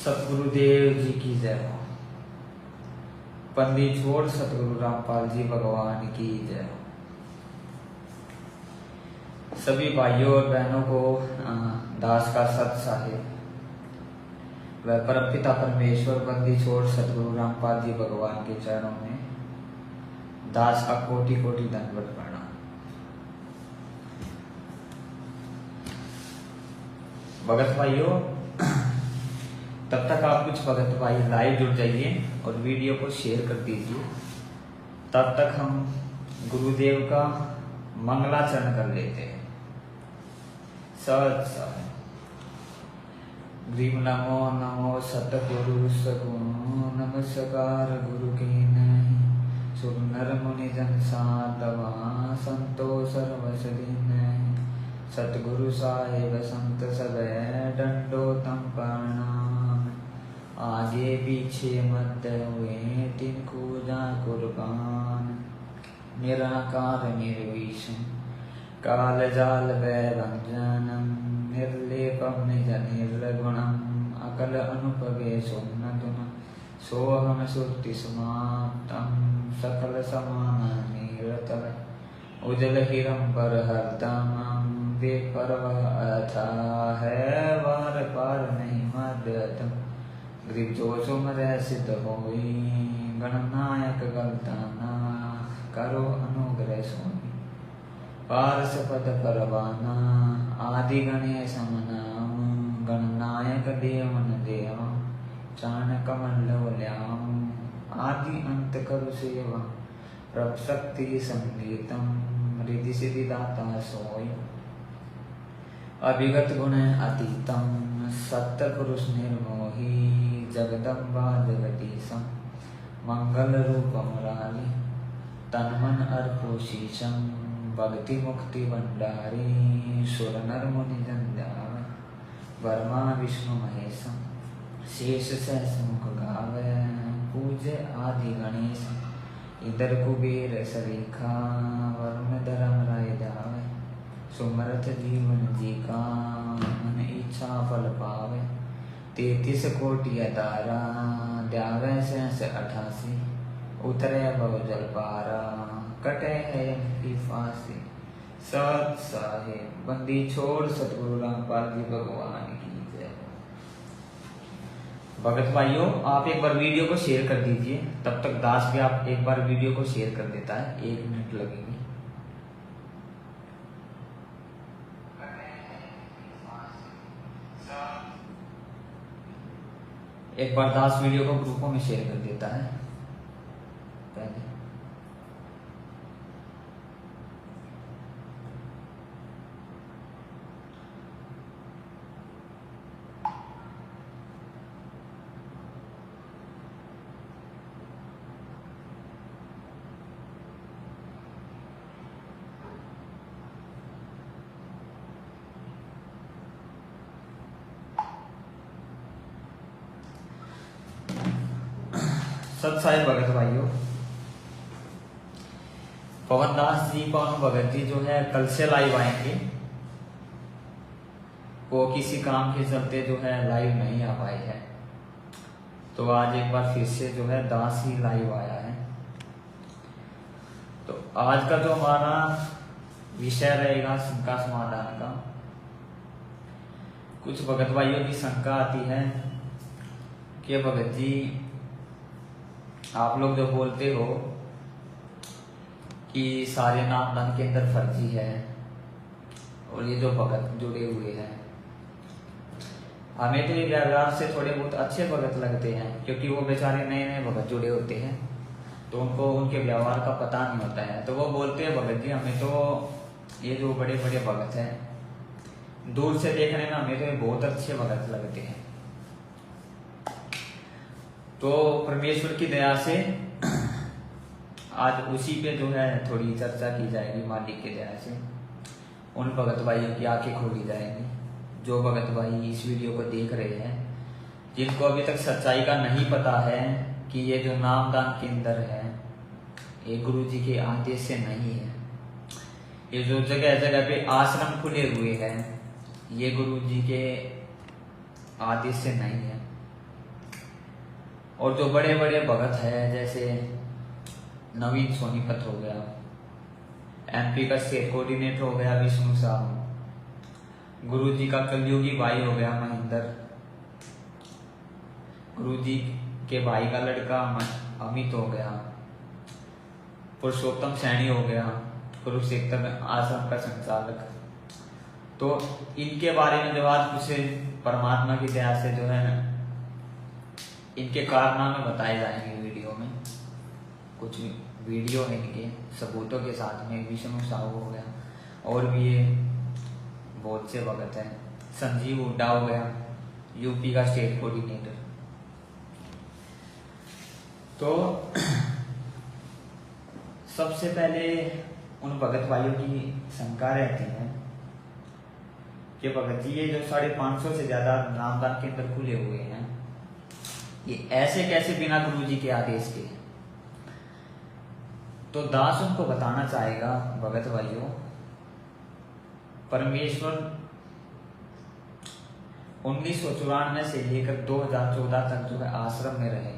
सतगुरुदेव जी की जय हो। पंडित छोड़ सतगुरु रामपाल जी भगवान की जय हो। सभी भाइयों और बहनों को दास का सत साहिब व परमपिता परमेश्वर बंदी छोड़ सतगुरु रामपाल जी भगवान के चरणों में दास का कोटि कोटि दंडवत प्रणाम। भगत भाइयों, तब तक आप कुछ भगत भाई लाइव जुड़ जाइए और वीडियो को शेयर कर दीजिए। तब तक हम गुरुदेव का मंगलाचरण कर लेते हैं। सत साहिब। ग्रीव नमो नमो सतगुरु सगुण नमस्कार गुरु की नहीं सुर नर मुनि जन साधवा संतो सर्वसदि नहीं सतगुरु साहिब संत सब दंडोतम प्रणाम। आगे पीछे मध्य हुए तिनको जा कुर्बान। निराकार निर्विषम काल जाल वैभंजनम निर्लेपम निज निर्गुणम अकल अनुपगे सोन्नतुन सोहम सुक्ति समाप्तम सकल समान निरतर उजल हिरम पर हरदम वे परवह अथा है वार पार नहीं मदतम ग्रीव जो सुमर सिद्ध होई गणनायक गलताना करो अनुग्रह सोई पारस पद परवाना आदि गणेश मनाम गणनायक देवन देव चाणक मल्लवल्याम आदि अंत करु सेवा प्रभ शक्ति संगीतम रिधि सिद्धि दाता सोय अभिगत गुण अतीतम सत्य पुरुष निर्मोही जगदम्बा जगदीशम मंगल रूप मुरारी तन मन अर्पो शीशम भक्ति मुक्ति भंडारी सुर नर मुनि जन जावे वर्मा विष्णु महेशम शेष सहस मुख गावे पूज्य आदि गणेश इधर कुबेर सरीखा वरुण धर्म राय जावे सुमरथ जीवन जी का मन इच्छा फल पावे 33 कोटि अदारा द्यावे सहस 88 उतरे भव जल पारा कटे है की फांसी। सत साहिब। बंदी छोड़ सतगुरु रामपाल जी भगवान की जय। भगत भाइयों, आप एक बार वीडियो को शेयर कर दीजिए। तब तक दास भी आप एक बार वीडियो को शेयर कर देता है। 1 मिनट लगेगी। एक बार दास वीडियो को ग्रुपों में शेयर कर देता है पहले। सत साहिब। भगत भाइयों, पवन दास जी पवन भगत जी जो है कल से लाइव आएंगे। वो किसी काम के चलते जो है लाइव नहीं आ पाए हैं, तो आज एक बार फिर से जो है दास ही लाइव आया है। तो आज का जो हमारा विषय रहेगा शंका समाधान का। कुछ भगत भाइयों की शंका आती है कि भगत जी आप लोग जो बोलते हो कि सारे नाम दान के अंदर फर्जी है और ये जो भगत जुड़े हुए हैं, हमें तो ये व्यवहार से थोड़े बहुत अच्छे भगत लगते हैं, क्योंकि वो बेचारे नए नए भगत जुड़े होते हैं तो उनको उनके व्यवहार का पता नहीं होता है। तो वो बोलते हैं भगत जी हमें तो ये जो बड़े बड़े भगत हैं दूर से देखने में हमें तो ये बहुत अच्छे भगत लगते हैं। तो परमेश्वर की दया से आज उसी पे जो है थोड़ी चर्चा की जाएगी। मालिक की दया से उन भगत भाइयों की आंखें खोली जाएंगी जो भगत भाई इस वीडियो को देख रहे हैं, जिनको अभी तक सच्चाई का नहीं पता है कि ये जो नामदान के अंदर है ये गुरु जी के आदेश से नहीं है। ये जो जगह जगह पे आश्रम खुले हुए हैं ये गुरु जी के आदेश से नहीं है। और जो बड़े बड़े भगत है जैसे नवीन सोनीपत हो गया, एमपी का स्टेट कोऑर्डिनेटर हो गया विष्णु साहू, गुरुजी का कलयुगी भाई हो गया महेंद्र, गुरुजी के भाई का लड़का अमित हो गया, पुरुषोत्तम सैनी हो गया कुरुक्षेत्र में आश्रम का संचालक। तो इनके बारे में जो आज कुछ परमात्मा की दया से जो है इनके कारनामे बताए जाएंगे वीडियो में। कुछ वीडियो है इनके सबूतों के साथ में। विष्णु साहू हो गया और भी ये बहुत से भगत हैं। संजीव हुड्डा हो गया यूपी का स्टेट कोऑर्डिनेटर। तो सबसे पहले उन भगत भाइयों की शंका रहती है कि भगत जी ये जो 550 से ज्यादा नामदान केंद्र खुले हुए हैं ये ऐसे कैसे बिना गुरु जी के आदेश के। तो दास उनको बताना चाहेगा भगत भाइयों, परमेश्वर 1994 से लेकर 2014 तक जो है आश्रम में रहे।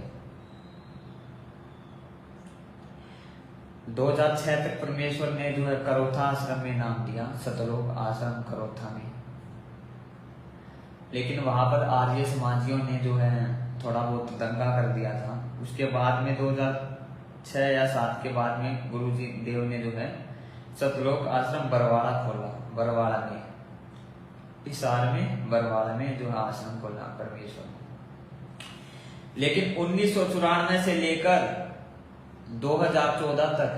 2006 तक परमेश्वर ने जो है करोथा आश्रम में नाम दिया, सतलोक आश्रम करोथा में। लेकिन वहां पर आर्य समाजियों ने जो है थोड़ा बहुत दंगा कर दिया था। उसके बाद में 2006 या 7 के बाद में गुरु जी देव ने जो है सतलोक आश्रम बरवाड़ा खोला, बरवाड़ा में, हिसार में बरवाड़ा में जो है आश्रम खोला परमेश्वर। लेकिन 1994 से लेकर 2014 तक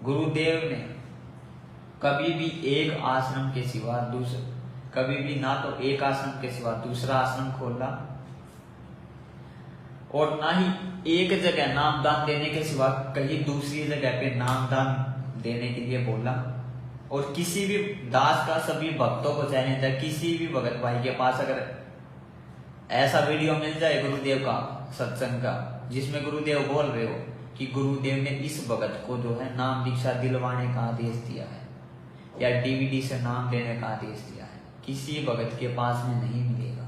गुरुदेव ने कभी भी एक आश्रम के सिवा कभी भी ना तो एक आश्रम के सिवा दूसरा आश्रम खोला और ना ही एक जगह नामदान देने के सिवा कहीं दूसरी जगह पे नामदान देने के लिए बोला। और किसी भी दास का सभी भक्तों को चैलेंज है, किसी भी भगत भाई के पास अगर ऐसा वीडियो मिल जाए गुरुदेव का सत्संग का जिसमें गुरुदेव बोल रहे हो कि गुरुदेव ने इस भगत को जो है नाम दीक्षा दिलवाने का आदेश दिया है या डीवीडी से नाम देने का आदेश दिया है, किसी भगत के पास में नहीं मिलेगा।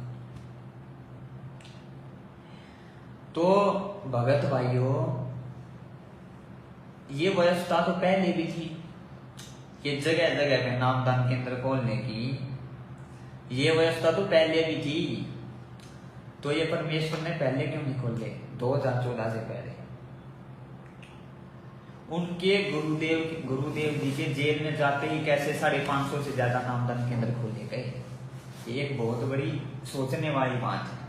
तो भगत भाइयों ये व्यवस्था तो पहले भी थी, ये जगह जगह पे नामदान केंद्र खोलने की ये व्यवस्था तो पहले भी थी। तो ये परमेश्वर ने पहले क्यों नहीं खोले 2014 से पहले? उनके गुरुदेव जी के जेल में जाते ही कैसे 550 से ज्यादा नामदान केंद्र खोले गए? एक बहुत बड़ी सोचने वाली बात है।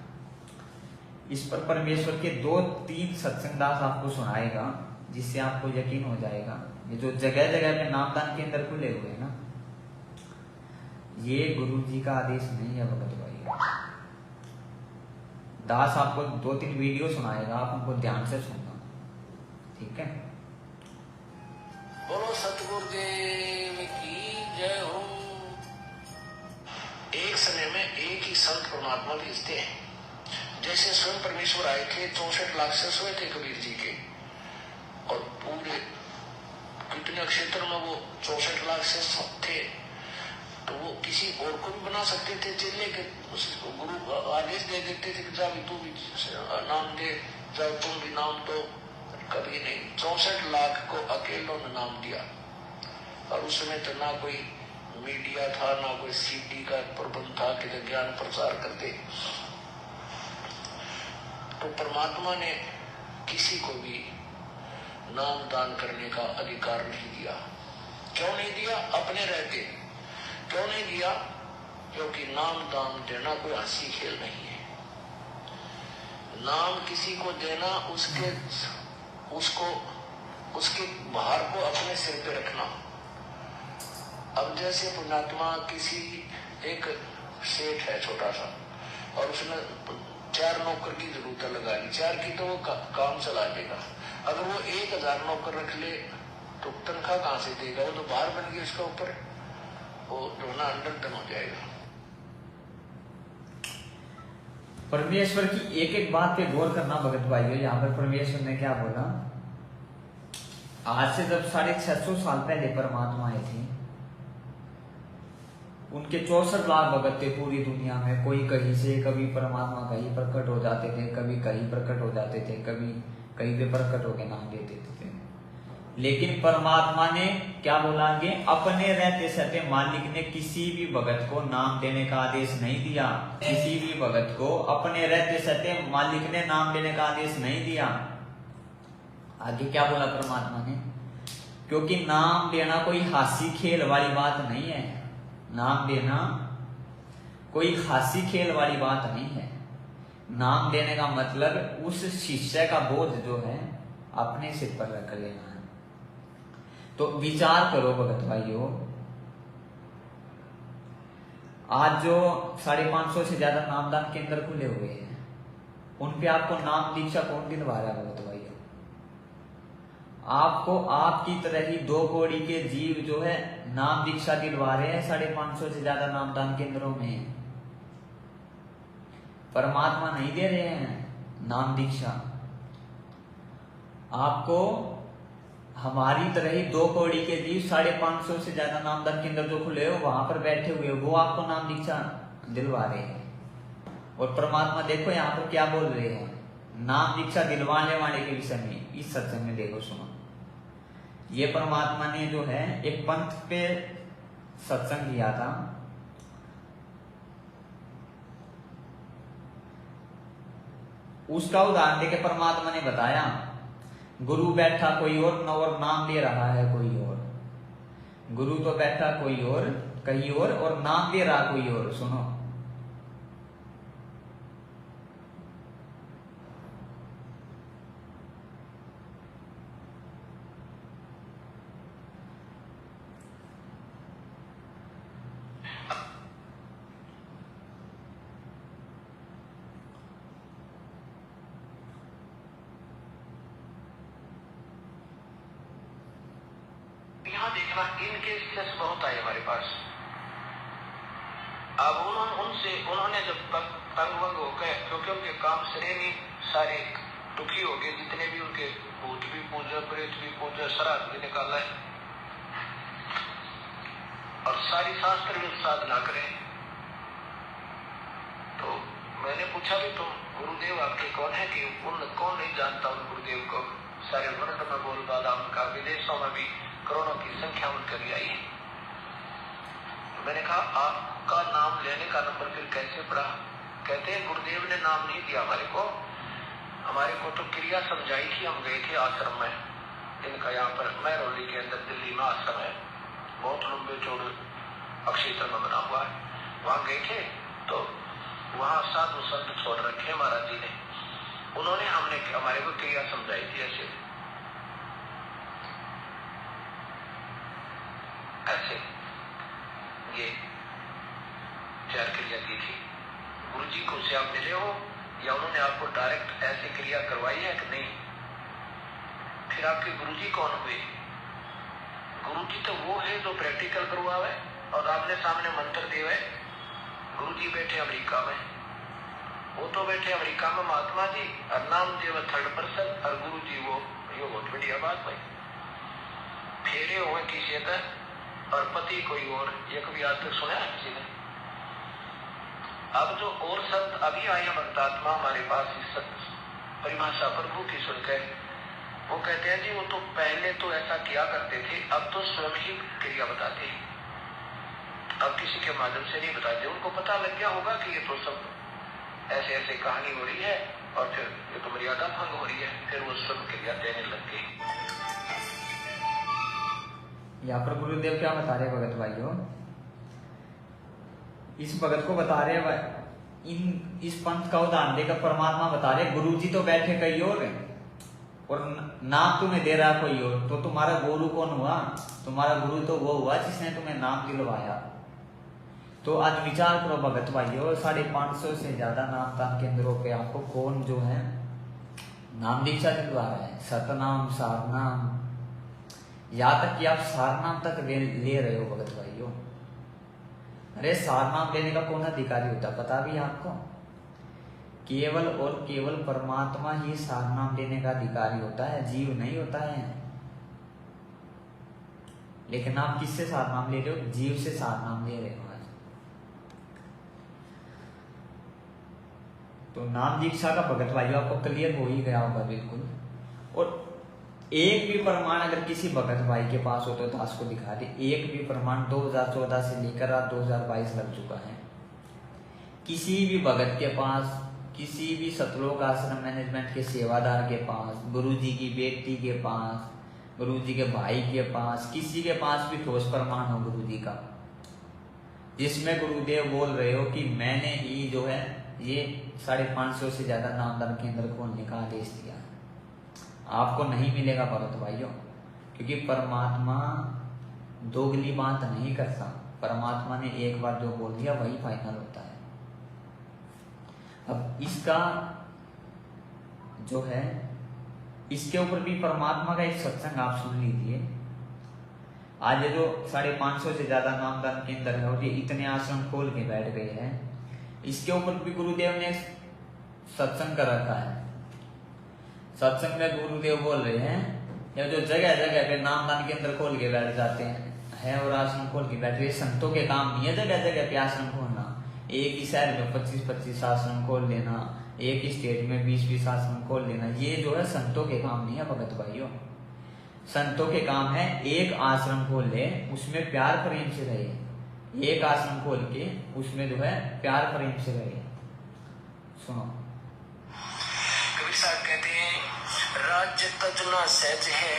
इस पर परमेश्वर के 2-3 सत्संग दास आपको सुनाएगा जिससे आपको यकीन हो जाएगा ये जो जगह जगह पे नामदान केंद्र खुले हुए हैं ना, ये गुरु जी का आदेश नहीं है भगत भाई। दास आपको 2-3 वीडियो सुनाएगा, आप उनको ध्यान से सुनना, ठीक है? बोलो सतगुरुदेव की जय हो। एक समय में एक ही संत परमात्मा भेजते हैं। जैसे स्वयं परमेश्वर आए थे 64 लाख से सोए थे कबीर जी के, और पूरे कितने क्षेत्र में वो 64 लाख से थे, तो वो किसी और को भी बना सकते थे चेले के। गुरु आदेश दे देते थे कि जा भी तू भी नाम दे, जा तुम भी नाम दो। कभी नहीं, 64 लाख को अकेलों ने नाम दिया। और उस समय तो ना कोई मीडिया था, ना कोई सीडी का प्रबंध था कि ज्ञान प्रचार करते। तो परमात्मा ने किसी को भी नाम दान करने का अधिकार नहीं दिया। क्यों नहीं दिया? अपने रहते क्यों नहीं दिया? क्योंकि नाम दान देना कोई हंसी खेल नहीं है। नाम किसी को देना उसके भार को अपने सिर पे रखना। अब जैसे पुण्यात्मा किसी एक सेठ है छोटा सा, और उसने 4 नौकर की जरूरत लगा ली, 4 की तो वो काम चला देगा। अगर वो 1000 नौकर रख ले तो तनख्वाह कहां से देगा? वो तो बाहर बन गई उसका ऊपर, वो रोना अंडर टन हो जाएगा। परमेश्वर की एक एक बात पे गौर करना भगत भाइयों। यहाँ पर परमेश्वर ने क्या बोला? आज से जब 650 साल पहले परमात्मा आए थे, उनके 64 लाख भगत थे पूरी दुनिया में। कोई कहीं से, कभी परमात्मा कहीं प्रकट हो जाते थे, कभी कहीं प्रकट हो जाते थे, कभी कहीं पे प्रकट होके नाम देते थे। लेकिन परमात्मा ने क्या बोला आगे, अपने रहते सहते मालिक ने किसी भी भगत को नाम देने का आदेश नहीं दिया। किसी भी भगत को अपने रहते सहते मालिक ने नाम देने का आदेश नहीं दिया। आगे क्या बोला परमात्मा ने, क्योंकि नाम देना कोई हासी खेल वाली बात नहीं है। नाम देना कोई हासी खेल वाली बात नहीं है। नाम देने का मतलब उस शिष्य का बोझ जो है अपने सिर पर रख लेना है। तो विचार करो भगत भाइयों, आज जो 550 से ज्यादा नामदान केंद्र खुले हुए हैं, उन पे आपको नाम दीक्षा कौन दिलवा रहा है भगत भाइयों? आपको आपकी तरह ही 2 कौड़ी के जीव जो है नाम दीक्षा दिलवा रहे हैं 550 से ज्यादा नामदान केंद्रों में। परमात्मा नहीं दे रहे हैं नाम दीक्षा। आपको हमारी तरह ही 2 कौड़ी के जीव 550 से ज्यादा नामदान केंद्र जो खुले हो वहां पर बैठे हुए, वो आपको नाम दीक्षा दिलवा रहे हैं। और परमात्मा देखो यहाँ पर क्या बोल रहे हैं नाम दीक्षा दिलवाने वाले के विषय में। इस सत्संग में देखो, सुनो, ये परमात्मा ने जो है एक पंथ पे सत्संग किया था। उसका उदाहरण देके परमात्मा ने बताया, गुरु बैठा कोई और नाम ले रहा है कोई और। गुरु तो बैठा कोई और कहीं और नाम दे रहा कोई और। सुनो, देखना, इनके केस बहुत आए हमारे पास। अब उन्होंने जब तंग वंग हो गए, क्योंकि उनके काम श्रेय में सारे दुखी हो गए, जितने भी उनके भूत भी पूजा, प्रेत भी पूजा, श्राद्ध भी निकाला है और सारी शास्त्र भी साधना करें। तो मैंने पूछा भी तुम गुरुदेव आपके कौन है, कि कौन नहीं जानता उन गुरुदेव को। सारे वर्ल्ड में बोलबाला उनका, विदेशों में भी करोड़ों की संख्या उनके लिए आई है। तो मैंने कहा आपका नाम लेने का नंबर फिर कैसे पड़ा? कहते हैं गुरुदेव ने नाम नहीं दिया हमारे को तो क्रिया समझाई थी। हम गए थे आश्रम में, इनका यहाँ पर महरौली के अंदर दिल्ली में आश्रम है, बहुत लंबे चौड़े अक्षेत्र में बना हुआ है। वहां गए थे तो वहां साधु संत छोड़ रखे महाराज जी ने। उन्होंने हमारे को क्रिया समझाई थी, ऐसे ये 4 क्रिया की थी। गुरु जी को से आप मिले हो या उन्होंने आपको डायरेक्ट ऐसी क्रिया करवाई है कि नहीं? फिर आपके गुरु जी कौन हुए? गुरु जी तो वो है जो प्रैक्टिकल करवावे और आपने सामने मंत्र दिए। गुरु जी बैठे अमेरिका में, वो तो बैठे अमेरिका में महात्मा जी, और नाम देव 3rd पर्सन, और गुरु जी वो, ये बहुत बढ़िया बात भाई। फेरे हुए किसी तरह और पति कोई और, ये कभी आज तक सुना है किसी ने? अब जो और संत अभी आए हैं भक्तात्मा हमारे पास, इस परिभाषा प्रभु की सुनकर, वो कहते हैं जी वो तो पहले तो ऐसा किया करते थे, अब तो स्वयं ही क्रिया बताते हैं। अब किसी के माध्यम से नहीं बताते। उनको पता लग गया होगा कि ये तो सब ऐसे ऐसे कहानी हो रही है और फिर ये तो मर्यादा भंग हो रही है, फिर वो स्वयं क्रिया देने लग गए। यहाँ पर गुरुदेव क्या बता रहे भगत भाइयों? इस भगत को बता रहे इस पंथ का उदाहरण देकर परमात्मा बता रहे गुरु जी तो बैठे कहीं और नाम तुम्हें दे रहा कोई और। तो तुम्हारा गुरु कौन हुआ? तुम्हारा गुरु तो वो हुआ जिसने तुम्हें नाम दिलवाया। तो आज विचार करो भगत भाइयों, 550 से ज्यादा नामदान केंद्रों पे आपको कौन जो है नाम दीक्षा दिलवा रहा है? सतनाम, सारनाम, यहाँ तक कि आप सारनाम तक ले रहे हो भगत भाइयों। अरे सारनाम लेने का कौन अधिकारी होता है पता भी आपको? केवल और केवल परमात्मा ही सारनाम लेने का अधिकारी होता है, जीव नहीं होता है। लेकिन आप किससे सारनाम ले रहे हो? जीव से सारनाम ले रहे हो। तो नाम दीक्षा का भगत भाइयों आपको क्लियर हो ही गया होगा बिल्कुल। और एक भी प्रमाण अगर किसी भगत भाई के पास हो तो दास को दिखा दे। एक भी प्रमाण 2014 से लेकर आज 2022 लग चुका है। किसी भी भगत के पास, किसी भी सतलोक आश्रम मैनेजमेंट के सेवादार के पास, गुरुजी की बेटी के पास, गुरुजी के भाई के पास, किसी के पास भी ठोस प्रमाण हो गुरुजी का, जिसमें गुरुदेव बोल रहे हो कि मैंने ही जो है ये 550 से ज्यादा नामदान केंद्र खोलने का आदेश दिया, आपको नहीं मिलेगा भगत भाइयों। क्योंकि परमात्मा दोगली बात नहीं करता। परमात्मा ने एक बार जो बोल दिया वही फाइनल होता है। अब इसका जो है, इसके ऊपर भी परमात्मा का एक सत्संग आप सुन लीजिए। आज ये जो 550 से ज्यादा नामदान केंद्र है और ये इतने आश्रम खोल के बैठ गए हैं, इसके ऊपर भी गुरुदेव ने सत्संग कर रखा है। सत्संग में गुरुदेव बोल रहे हैं, या जो जगह जगह पे नामदान केंद्र खोल के बैठ जाते हैं और आश्रम खोल के बैठ रहे, संतों के काम नहीं है जगह जगह पे आश्रम खोलना। एक ही शहर में 25-25 आश्रम खोल लेना, एक ही स्टेट में 20-20 आश्रम खोल लेना, ये जो है संतों के काम नहीं है भगत भाइयों। संतों के काम है एक आश्रम खोल ले, उसमें प्यार प्रेम से रहे। एक आश्रम खोल के उसमें जो है प्यार प्रेम से रहे। सुनो, कबीर साहब कहते हैं, राज्य तजना सहज है,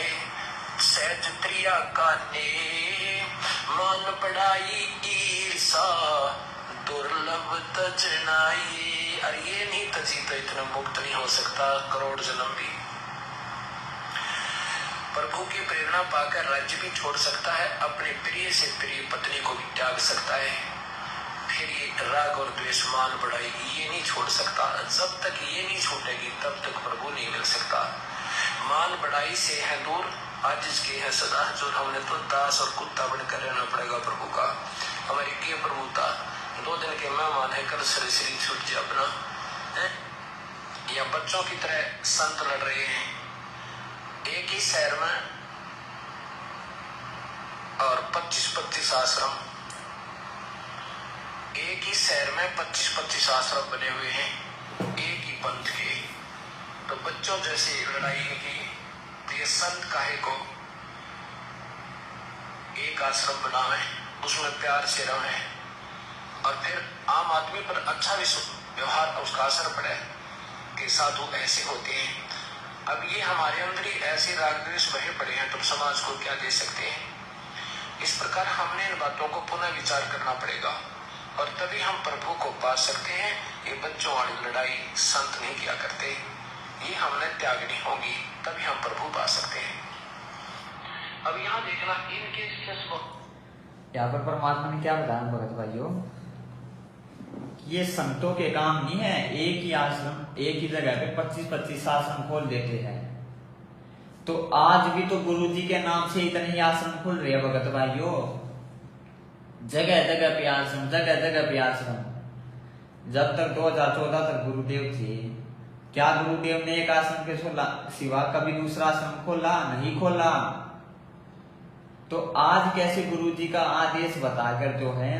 सहज प्रिया काने, मान पढ़ाई ईर्षा दुर्लभ तजनाई। और ये नहीं तजी तो इतना मुक्त नहीं हो सकता करोड़ जन्म भी। प्रभु की प्रेरणा पाकर राज्य भी छोड़ सकता है, अपने प्रिय से प्रिय पत्नी को भी त्याग सकता है। फिर ये राग और द्वेष, मान बढ़ाई, ये नहीं छोड़ सकता। जब तक ये नहीं छूटेगी तब तक प्रभु नहीं मिल सकता। मान बढ़ाई से है दूर, आज इसके है सदा जो। हमने तो दास और कुत्ता बनकर रहना पड़ेगा प्रभु का। हमारी के प्रभुता 2 दिन के मेहमान है, कल श्री छूट जाए अपना है। या बच्चों की तरह संत लड़ रहे हैं एक ही शहर में, और 25-25 आश्रम एक ही शहर में 25-25 आश्रम बने हुए हैं एक ही पंथ के। तो बच्चों जैसे लड़ाई की, तो ये संत काहे को एक आश्रम बनावे, उसमें प्यार से रहे, और फिर आम आदमी पर अच्छा व्यवहार का उसका असर पड़े कि साधु ऐसे होते हैं। अब ये हमारे अंदर ही ऐसे राग द्वेष बहे पड़े हैं, तो समाज को क्या दे सकते हैं। इस प्रकार हमने इन बातों को पुनः विचार करना पड़ेगा, और तभी हम प्रभु को पा सकते हैं। ये बच्चों वाली लड़ाई संत नहीं किया करते, ये हमने त्यागनी होगी, तभी हम प्रभु पा सकते हैं। अब यहाँ देखना, इनके यहाँ पर परमात्मा ने क्या बताया भगत भाइयों, ये संतों के काम नहीं है। एक ही आश्रम, एक ही जगह पे 25-25 आश्रम खोल देते हैं। तो आज भी तो गुरुजी के नाम से इतने ही आश्रम खुल रहे हैं भगत भाइयों। जगह जगह पे आश्रम, जगह जगह पे आश्रम। जब तक 2014 तक गुरुदेव थे, क्या गुरुदेव ने एक आश्रम के सिवा कभी दूसरा आश्रम खोला? नहीं खोला। तो आज कैसे गुरुजी का आदेश बताकर जो है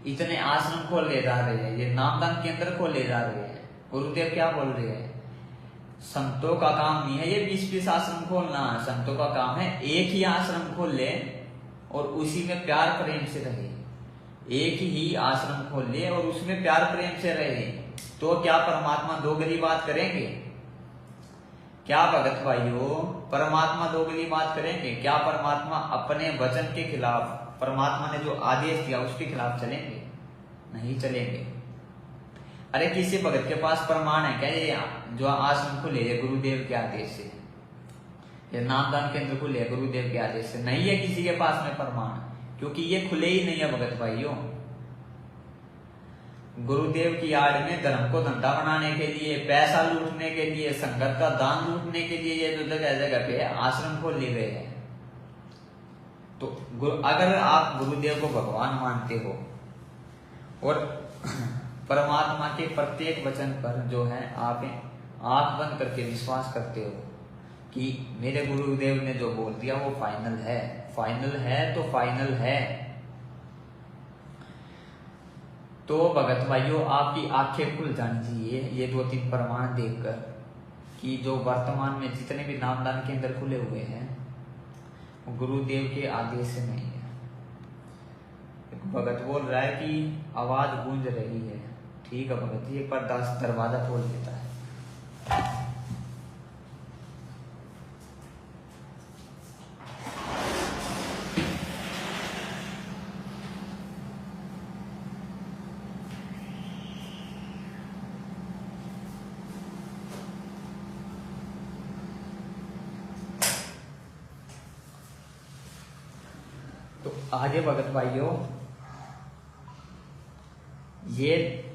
इतने आश्रम खोल ले जा रहे हैं, ये नामदान केंद्र खोल ले जा रहे हैं। गुरुदेव क्या बोल रहे हैं? संतों का काम नहीं है ये 20-20 आश्रम खोलना। संतों का काम है एक ही आश्रम खोल ले और उसी में प्यार प्रेम से रहे। एक ही आश्रम खोल ले और उसमें प्यार प्रेम से रहे। तो क्या परमात्मा दोगली बात करेंगे? क्या भगत भाइयों, परमात्मा दोगली बात करेंगे? क्या परमात्मा अपने वचन के खिलाफ, परमात्मा ने जो आदेश दिया उसके खिलाफ चलेंगे? नहीं चलेंगे। अरे किसी भगत के पास प्रमाण है क्या ये जो आश्रम खुले है गुरुदेव के आदेश से, ये नामदान केंद्र खुले है गुरुदेव के आदेश से? नहीं है किसी के पास में प्रमाण, क्योंकि ये खुले ही नहीं है भगत भाइयों। गुरुदेव की आड़ में धर्म को धंधा बनाने के लिए, पैसा लूटने के लिए, संगत का दान लूटने के लिए ये जो जगह जगह पे आश्रम खोल लिए गए हैं। तो अगर आप गुरुदेव को भगवान मानते हो और परमात्मा के प्रत्येक वचन पर जो है आप आंख बंद करके विश्वास करते हो कि मेरे गुरुदेव ने जो बोल दिया वो फाइनल है, फाइनल है तो फाइनल है। तो भगत भाइयों आपकी आंखें खुल जानी चाहिए ये 2-3 प्रमाण देखकर कि जो वर्तमान में जितने भी नामदान केंद्र खुले हुए हैं वो गुरुदेव के आदेश से नहीं है। एक भगत बोल रहा है कि आवाज गूंज रही है। ठीक है भगत जी, एक बार दरवाजा खोल देता है। तो आगे भगत भाइयों ये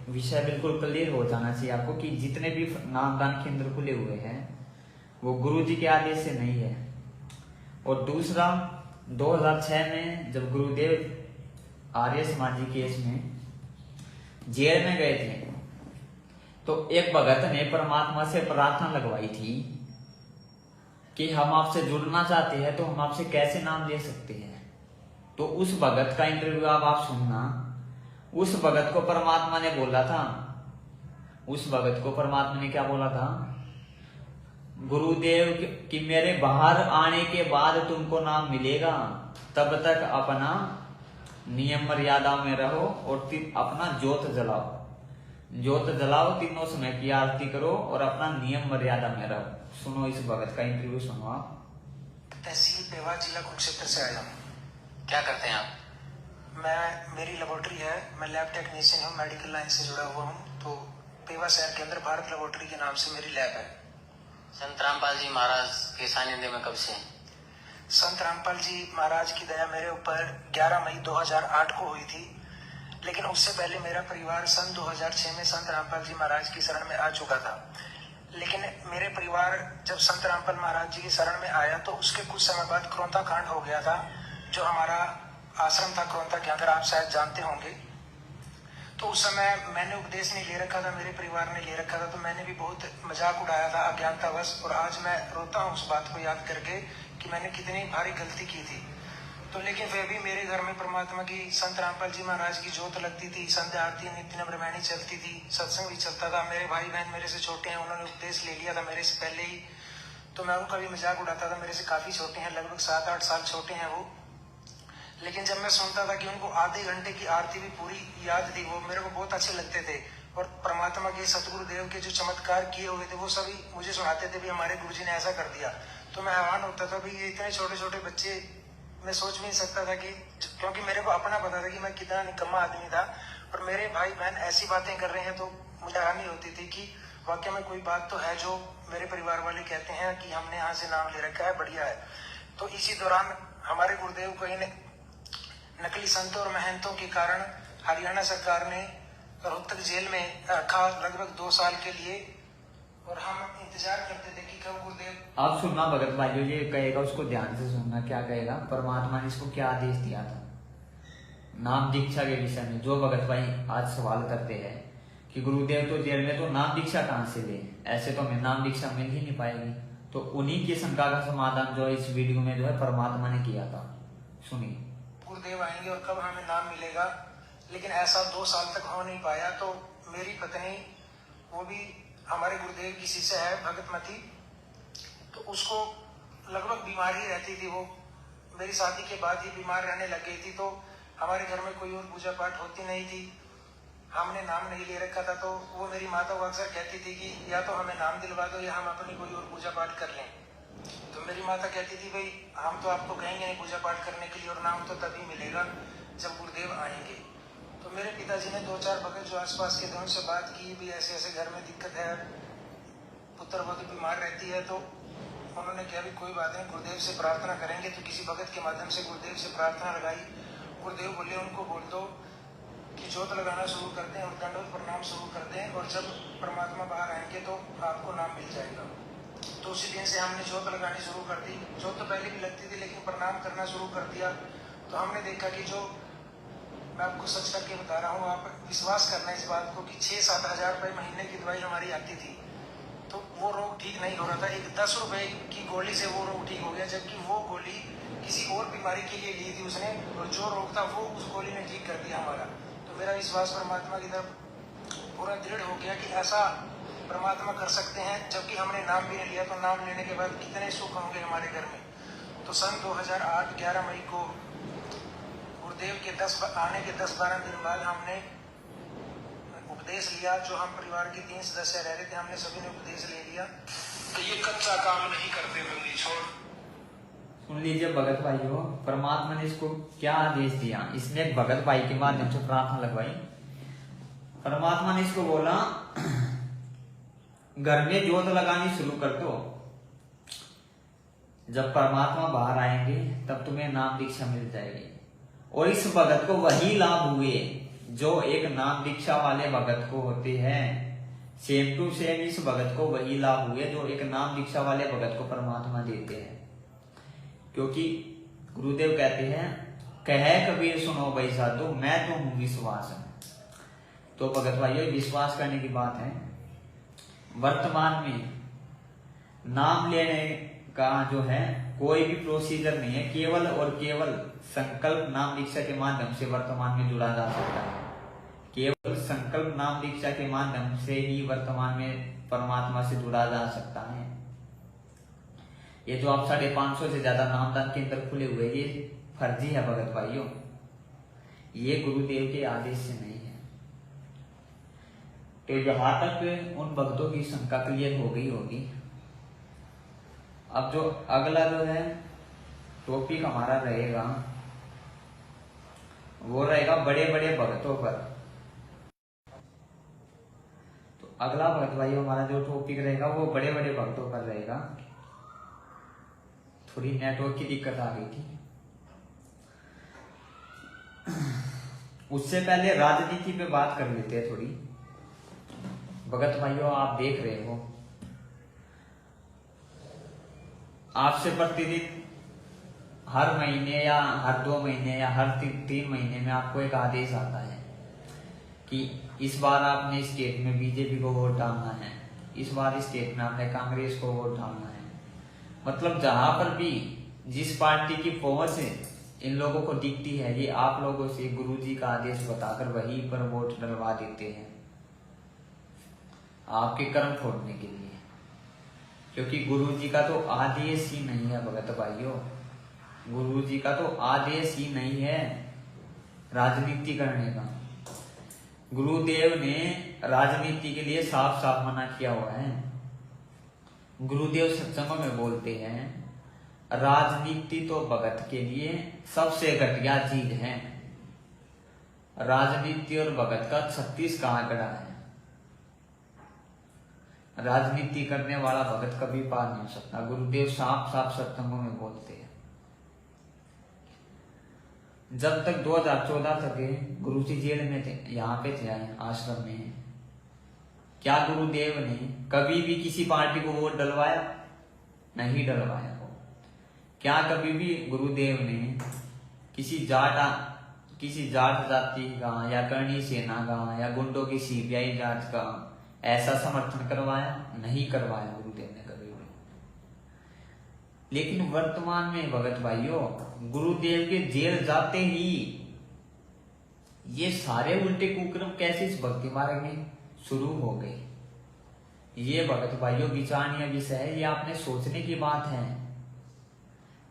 विषय बिल्कुल क्लियर हो जाना चाहिए आपको कि जितने भी नामदान केंद्र खुले हुए हैं वो गुरु जी के आदेश से नहीं है। और दूसरा 2006 में जब गुरुदेव आर्य समाजी केस में जेल में गए थे तो एक भगत ने परमात्मा से प्रार्थना लगवाई थी कि हम आपसे जुड़ना चाहते हैं तो हम आपसे कैसे नाम ले सकते हैं। तो उस भगत का इंटरव्यू आप सुनना। उस भगत को परमात्मा ने बोला था, उस भगत को परमात्मा ने क्या बोला था, गुरुदेव कि मेरे बाहर आने के बाद तुमको नाम मिलेगा, तब तक अपना नियम मर्यादा में रहो और अपना ज्योत जलाओ, ज्योत जलाओ, तीनों समय की आरती करो और अपना नियम मर्यादा में रहो। सुनो इस भगत का इंटरव्यू सुनो आप। तहसील पेवा, जिला कुरुक्षेत्र से आया हूँ। क्या करते हैं आप? मेरी लेबोरेटरी है, मैं लैब टेक्नीशियन हूँ, मेडिकल लाइन से जुड़ा हुआ हूँ। तो पेवा शहर के अंदर भारत लेबोरेटरी के नाम से मेरी लैब है। संत रामपाल जी महाराज के सानिध्य में कब से हैं? संत रामपाल जी महाराज की दया मेरे ऊपर 11 मई 2008 को हुई थी, लेकिन उससे पहले मेरा परिवार सन 2006 में संत रामपाल जी महाराज की शरण में आ चुका था। लेकिन मेरे परिवार जब संत रामपाल महाराज जी की शरण में आया तो उसके कुछ समय बाद क्रोंता कांड हो गया था। जो हमारा आश्रम था क्रोंता के अंदर, आप शायद जानते होंगे। तो उस समय मैंने उपदेश नहीं ले रखा था, मेरे परिवार ने ले रखा था, तो मैंने भी बहुत मजाक उड़ाया था अज्ञानतावश। और आज मैं रोता हूँ उस बात को याद करके कि मैंने कितनी भारी गलती की थी। तो लेकिन फिर भी मेरे घर में परमात्मा की, संत रामपाल जी महाराज की ज्योत लगती थी, संध्या आरती नित्य ब्रह्मणी चलती थी, सत्संग भी चलता था। मेरे भाई बहन मेरे से छोटे हैं, उन्होंने उपदेश ले लिया था मेरे से पहले ही, तो मैं उनका भी मजाक उड़ाता था। मेरे से काफी छोटे हैं, लगभग 7-8 साल छोटे हैं वो। लेकिन जब मैं सुनता था कि उनको आधे घंटे की आरती भी पूरी याद थी, वो मेरे को बहुत अच्छे लगते थे। और परमात्मा के सतगुरुदेव के जो चमत्कार किए हुए थे वो सभी मुझे सुनाते थे, भी हमारे गुरुजी ने ऐसा कर दिया। तो मैं हैरान होता था भी ये इतने छोटे छोटे बच्चे, मैं सोच भी नहीं सकता था कि, क्योंकि मेरे को अपना पता था कि मैं कितना निकम्मा आदमी था। और मेरे भाई बहन ऐसी बातें कर रहे हैं तो मुझे हैरानी होती थी कि वाकई में कोई बात तो है जो मेरे परिवार वाले कहते हैं कि हमने यहाँ से नाम ले रखा है, बढ़िया है। तो इसी दौरान हमारे गुरुदेव को इन नकली संतों और महंतों के कारण हरियाणा सरकार ने रोहतक जेल में रखा लगभग 2 साल के लिए। और हम इंतजार करते थे कि कब गुरुदेव। आप सुनना भगत भाइयों, ये कहेगा उसको ध्यान से सुनना, क्या कहेगा, परमात्मा ने इसको क्या आदेश दिया था नाम दीक्षा के विषय में। जो भगत भाई आज सवाल करते हैं कि गुरुदेव तो जेल में, तो नाम दीक्षा कहाँ से ले, ऐसे तो हमें नाम दीक्षा मिल ही नहीं पाएगी। तो उन्हीं की शंका का समाधान जो इस वीडियो में जो है परमात्मा ने किया था, सुनिए। गुरुदेव आएंगे और कब हमें नाम मिलेगा, लेकिन ऐसा 2 साल तक हो नहीं पाया। तो मेरी पत्नी, वो भी हमारे गुरुदेव की शिष्य है, भगतमती, तो उसको लगभग बीमारी रहती थी। वो मेरी शादी के बाद ही बीमार रहने लग गई थी। तो हमारे घर में कोई और पूजा पाठ होती नहीं थी, हमने नाम नहीं ले रखा था। तो वो मेरी माता वो अक्सर कहती थी कि या तो हमें नाम दिलवा दो या हम अपनी कोई और पूजा पाठ कर लें। तो मेरी माता कहती थी भाई हम तो आपको कहेंगे नहीं पूजा पाठ करने के लिए, और नाम तो तभी मिलेगा जब गुरुदेव आएंगे। तो मेरे पिताजी ने 2-4 भगत जो आसपास के थे उनसे बात की भी ऐसे ऐसे घर में दिक्कत है, पुत्र वधु बीमार रहती है। तो उन्होंने कहा भी कोई बात नहीं, गुरुदेव से प्रार्थना करेंगे। तो किसी भगत के माध्यम से गुरुदेव से प्रार्थना लगाई। गुरुदेव बोले उनको बोल दो कि ज्योत लगाना शुरू कर दें और दंडवत प्रणाम शुरू कर दें, और जब परमात्मा बाहर आएंगे तो आपको नाम मिल जाएगा। तो उसी दिन से हमने ज्योत लगानी शुरू कर दी। ज्योत तो पहले भी लगती थी लेकिन प्रणाम करना शुरू कर दिया। तो हमने देखा कि जो, मैं आपको सच करके बता रहा हूँ, आप विश्वास करना इस बात को, कि 6-7 हजार रुपये महीने की दवाई हमारी आती थी तो वो रोग ठीक नहीं हो रहा था। एक 10 रुपए की गोली से वो रोग ठीक हो गया, जबकि वो गोली किसी और बीमारी के लिए ली थी उसने, और जो रोग था वो उस गोली ने ठीक कर दिया हमारा। तो मेरा विश्वास परमात्मा की तरफ पूरा दृढ़ हो गया कि ऐसा परमात्मा कर सकते हैं। जबकि हमने नाम भी नहीं लिया, तो नाम लेने के बाद कितने सुख होंगे हमारे घर में। तो सन 2008 11 मई को गुरुदेव के आने के 10-12 दिन बाद हमने उपदेश लिया। जो हम परिवार के 3 सदस्य रह रहे थे, हमने सभी ने उपदेश ले लिया। तो ये कच्चा काम नहीं करते बंदी छोड़। सुन लीजिए भगत भाइयों, परमात्मा ने इसको क्या आदेश दिया। इसने एक भगत भाई के माध्यम से प्रार्थना लगवाई। परमात्मा ने इसको बोला, घर में जोत लगानी शुरू कर दो। जब परमात्मा बाहर आएंगे तब तुम्हें नाम दीक्षा मिल जाएगी। और इस भगत को वही लाभ हुए जो एक नाम दीक्षा वाले भगत को होते हैं। सेम टू सेम इस भगत को वही लाभ हुए जो एक नाम दीक्षा वाले भगत को परमात्मा देते हैं। क्योंकि गुरुदेव कहते हैं, कहे कबीर सुनो भाई साधु, मैं तो हूं विश्वास। तो भगत भाइयों, विश्वास करने की बात है। वर्तमान में नाम लेने का जो है कोई भी प्रोसीजर नहीं है। केवल और केवल संकल्प नाम दीक्षा के माध्यम से वर्तमान में जुड़ा जा सकता है। केवल संकल्प नाम दीक्षा के माध्यम से ही वर्तमान में परमात्मा से जुड़ा जा सकता है। ये जो आप 550 से ज्यादा नामदान केंद्र खुले हुए, ये फर्जी है भगत भाइयों। ये गुरुदेव के आदेश से नहीं है। तो यहां तक उन भक्तों की शंका क्लियर हो गई होगी। अब जो अगला जो है टॉपिक हमारा रहेगा, वो रहेगा बड़े बड़े भक्तों पर। तो अगला भक्त भाइयों हमारा जो टॉपिक रहेगा वो बड़े बड़े भक्तों पर रहेगा। थोड़ी नेटवर्क की दिक्कत आ गई थी। उससे पहले राजनीति पे बात कर लेते हैं थोड़ी। भगत भाइयों, आप देख रहे हो, आपसे प्रतिदिन हर महीने या हर 2 महीने या हर 3 महीने में आपको एक आदेश आता है कि इस बार आपने स्टेट में बीजेपी को वोट डालना है, इस बार स्टेट में आपने कांग्रेस को वोट डालना है। मतलब जहां पर भी जिस पार्टी की पहुंच इन लोगों को दिखती है, ये आप लोगों से गुरुजी का आदेश बताकर वहीं पर वोट डलवा देते हैं आपके कर्म फोड़ने के लिए। क्योंकि गुरुजी का तो आदेश ही नहीं है भगत भाइयों, गुरुजी का तो आदेश ही नहीं है राजनीति करने का। गुरुदेव ने राजनीति के लिए साफ साफ मना किया हुआ है। गुरुदेव सत्संगों में बोलते हैं, राजनीति तो भगत के लिए सबसे घटिया चीज है। राजनीति और भगत का 36 का आंकड़ा है। राजनीति करने वाला भगत कभी पा नहीं सकता। गुरुदेव साफ साफ सत्संगों में बोलते हैं। जब तक 2014 तक गुरुजी जेल में थे, यहाँ पे थे आश्रम में, क्या गुरुदेव ने कभी भी किसी पार्टी को वोट डलवाया? नहीं डलवाया। क्या कभी भी गुरुदेव ने किसी जाट जाति का या करणी सेना का या गुंडों की सीबीआई जांच का ऐसा समर्थन करवाया? नहीं करवाया गुरुदेव ने कभी भी। लेकिन वर्तमान में भगत भाइयों, गुरुदेव के जेल जाते ही ये सारे उल्टे कुक्रम कैसे इस भक्ति मार्ग में शुरू हो गए? ये भगत भाइयों विचारणीय विषय है। ये आपने सोचने की बात है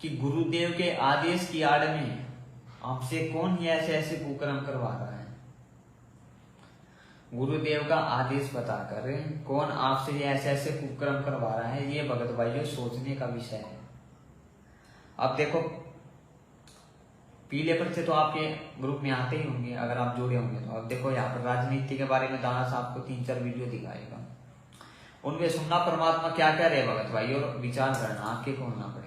कि गुरुदेव के आदेश की आड़ में हमसे कौन ये ऐसे ऐसे कुकर्म करवा रहा है। गुरुदेव का आदेश बताकर कौन आपसे ये ऐसे ऐसे कुकर्म करवा रहा है, ये भगत भाइयों सोचने का विषय है। अब देखो, पीले पर्चे तो आपके ग्रुप में आते ही होंगे अगर आप जुड़े होंगे तो। अब देखो यहाँ पर राजनीति के बारे में दाना साहब को 3-4 वीडियो दिखाएगा, उनमें सुनना परमात्मा क्या कह रहे भगत भाई, और विचार करना, आपके को होना पड़ेगा।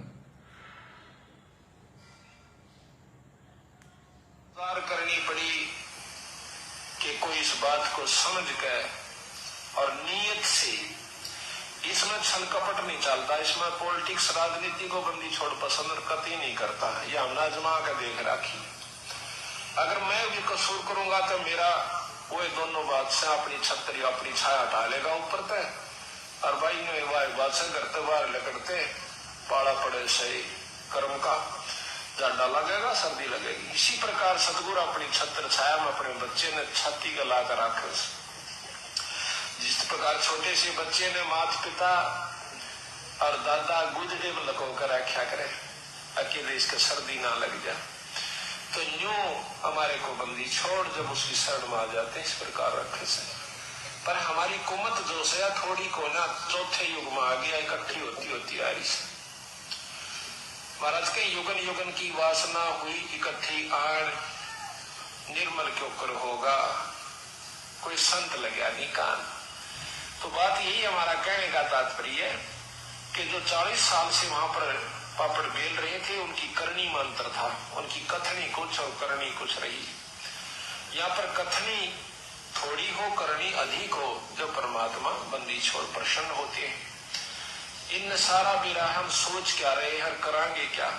करनी पड़ी कि कोई इस बात को समझ कर और नियत से, इसमें छल कपट नहीं चलता, इसमें पॉलिटिक्स राजनीति को बंदी छोड़ पसंद कतई नहीं करता है। ये हमने आजमा कर देख राखी। अगर मैं भी कसूर करूंगा तो मेरा वो दोनों बात से अपनी छतरी अपनी छाया हटा लेगा ऊपर तक, और भाई ने बात से करते बाहर लगते पाड़ा पड़े सही कर्म का। जाडा लगेगा, सर्दी लगेगी। इसी प्रकार सतगुरु अपनी छत्र छाया में अपने बच्चे ने छाती गला कर रखे। जिस प्रकार छोटे से बच्चे ने माता पिता और दादा गुदड़े में लको कर रखा करे अकेले इसके सर्दी ना लग जाए, तो यूं हमारे को बंदी छोड़ जब उसकी शरण में आ जाते इस प्रकार रखे से। पर हमारी कुमत जो से थोड़ी को ना चौथे युग में आ गया, इकट्ठी होती आ रही से। महाराज के युगन युगन की वासना हुई इकट्ठी आण, निर्मल क्यों कर होगा कोई संत लगा नहीं कान। तो बात यही हमारा कहने का तात्पर्य है कि जो 40 साल से वहां पर पापड़ बेल रहे थे उनकी करनी में अंतर था, उनकी कथनी कुछ और करनी कुछ रही। यहाँ पर कथनी थोड़ी हो, करनी अधिक हो, जब परमात्मा बंदी छोड़ प्रसन्न होते हैं। इन सारा बिरा हम सोच क्या रहे हैं, करांगे क्या,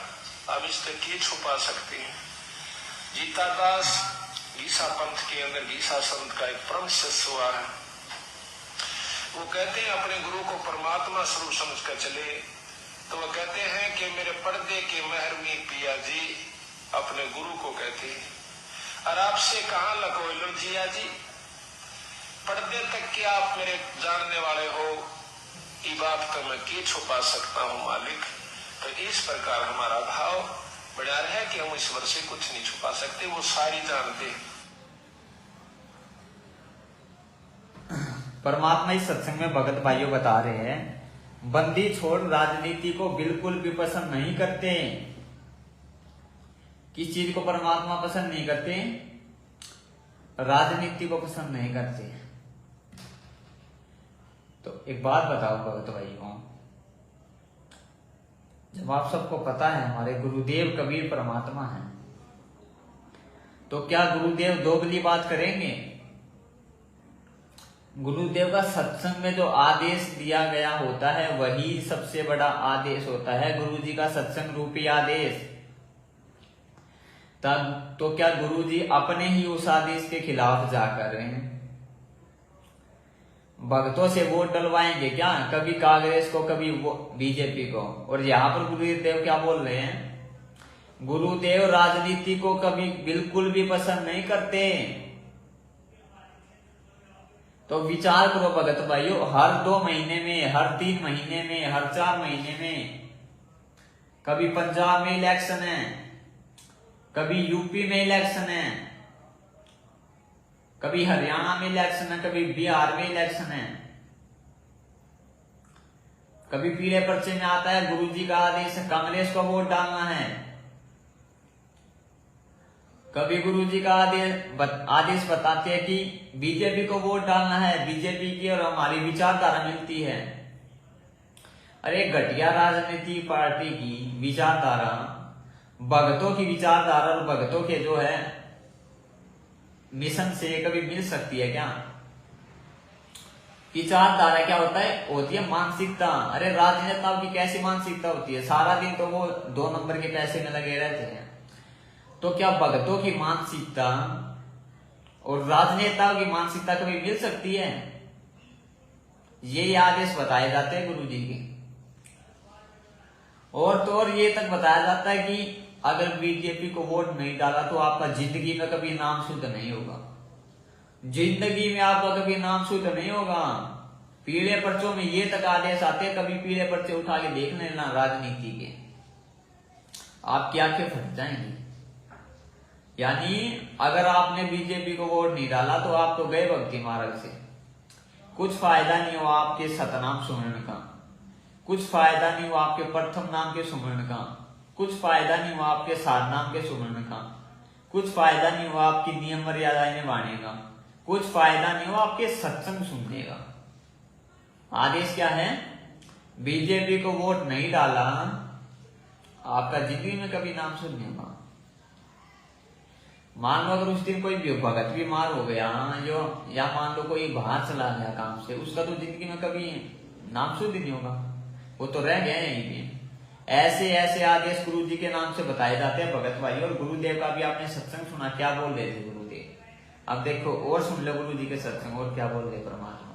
अब इससे क्या छुपा सकते हैं। गीता दास गीसा पंथ के अंदर गीसा संत का एक परम शिष्य हुआ है। वो कहते हैं अपने गुरु को परमात्मा स्वरूप समझ कर चले, तो वो कहते हैं कि मेरे पर्दे के मेहरमी पिया जी अपने गुरु को कहते हैं, और आपसे कहाँ लको लो जिया जी, पर्दे तक के आप मेरे जानने वाले हो, ये बात तो मैं क्या छुपा सकता हूँ मालिक। तो इस प्रकार हमारा भाव बना रहे कि हम ईश्वर से कुछ नहीं छुपा सकते, वो सारी जानते। परमात्मा इस सत्संग में भगत भाइयों बता रहे हैं, बंदी छोड़ राजनीति को बिल्कुल भी पसंद नहीं करते। किस चीज को परमात्मा पसंद नहीं करते? राजनीति को पसंद नहीं करते। तो एक बात बताओ भगत भाइयों, जब आप सबको पता है हमारे गुरुदेव कबीर परमात्मा हैं, तो क्या गुरुदेव दोगली बात करेंगे? गुरुदेव का सत्संग में जो आदेश दिया गया होता है वही सबसे बड़ा आदेश होता है, गुरुजी का सत्संग रूपी आदेश। तब तो क्या गुरुजी अपने ही उस आदेश के खिलाफ जा कर रहे हैं? भक्तों से वोट डलवाएंगे क्या, कभी कांग्रेस को कभी बीजेपी को। और यहाँ पर गुरुदेव क्या बोल रहे हैं, गुरुदेव राजनीति को कभी बिल्कुल भी पसंद नहीं करते। तो विचार करो भगत भाइयों, हर 2 महीने में, हर 3 महीने में, हर 4 महीने में, कभी पंजाब में इलेक्शन है, कभी यूपी में इलेक्शन है, कभी हरियाणा में इलेक्शन है, कभी बिहार में इलेक्शन है, कभी पीले पर्चे में आता है गुरुजी का आदेश है कांग्रेस को वोट डालना है, कभी गुरुजी का आदेश बताते हैं कि बीजेपी को वोट डालना है, बीजेपी की और हमारी विचारधारा मिलती है। अरे घटिया राजनीति पार्टी की विचारधारा भगतों की विचारधारा और भगतों के जो है मिशन से कभी मिल सकती है क्या? विचारधारा क्या होता है? होती है मानसिकता। अरे राजनेताओं की कैसी मानसिकता होती है, सारा दिन तो वो 2 नंबर के पैसे में लगे रहते हैं। तो क्या भगतों की मानसिकता और राजनेताओं की मानसिकता कभी मिल सकती है? ये आदेश बताए जाते हैं गुरु जी के। और तो और ये तक बताया जाता है कि अगर बीजेपी को वोट नहीं डाला तो आपका जिंदगी में कभी नाम शुद्ध नहीं होगा, जिंदगी में आपका कभी नाम शुद्ध नहीं होगा। पीले पर्चों में ये तक आदेश आते हैं, कभी पीले पर्चे उठा के देख लेना राजनीति के, आपकी आंखें फट जाएंगी। यानी अगर आपने बीजेपी को वोट नहीं डाला तो आप तो गए भक्ति मार्ग से, कुछ फायदा नहीं हुआ आपके सतनाम सुमरण का, कुछ फायदा नहीं हुआ आपके प्रथम नाम के सुमरण का, कुछ फायदा नहीं हुआ आपके सार नाम के सुमरण का, कुछ फायदा नहीं हुआ आपकी नियम मर्यादाएं निभाने का, कुछ फायदा नहीं हुआ आपके सत्संग सुनने का। आदेश क्या है? बीजेपी को वोट नहीं डाला, आपका जिंदगी में कभी नाम शुद्ध नहीं होगा। मान लो अगर उस दिन कोई भगत बीमार हो गया जो, या मान लो कोई बाहर चला गया काम से, उसका तो जिंदगी में कभी नाम शुद्ध नहीं होगा, वो तो रह गया यहीं पे। ऐसे ऐसे आदेश गुरु जी के नाम से बताए जाते हैं भगत भाई। और गुरुदेव का भी आपने सत्संग सुना, क्या बोल रहे थे गुरुदेव? अब देखो और सुन लो गुरु जी के सत्संग, और क्या बोल रहे परमात्मा।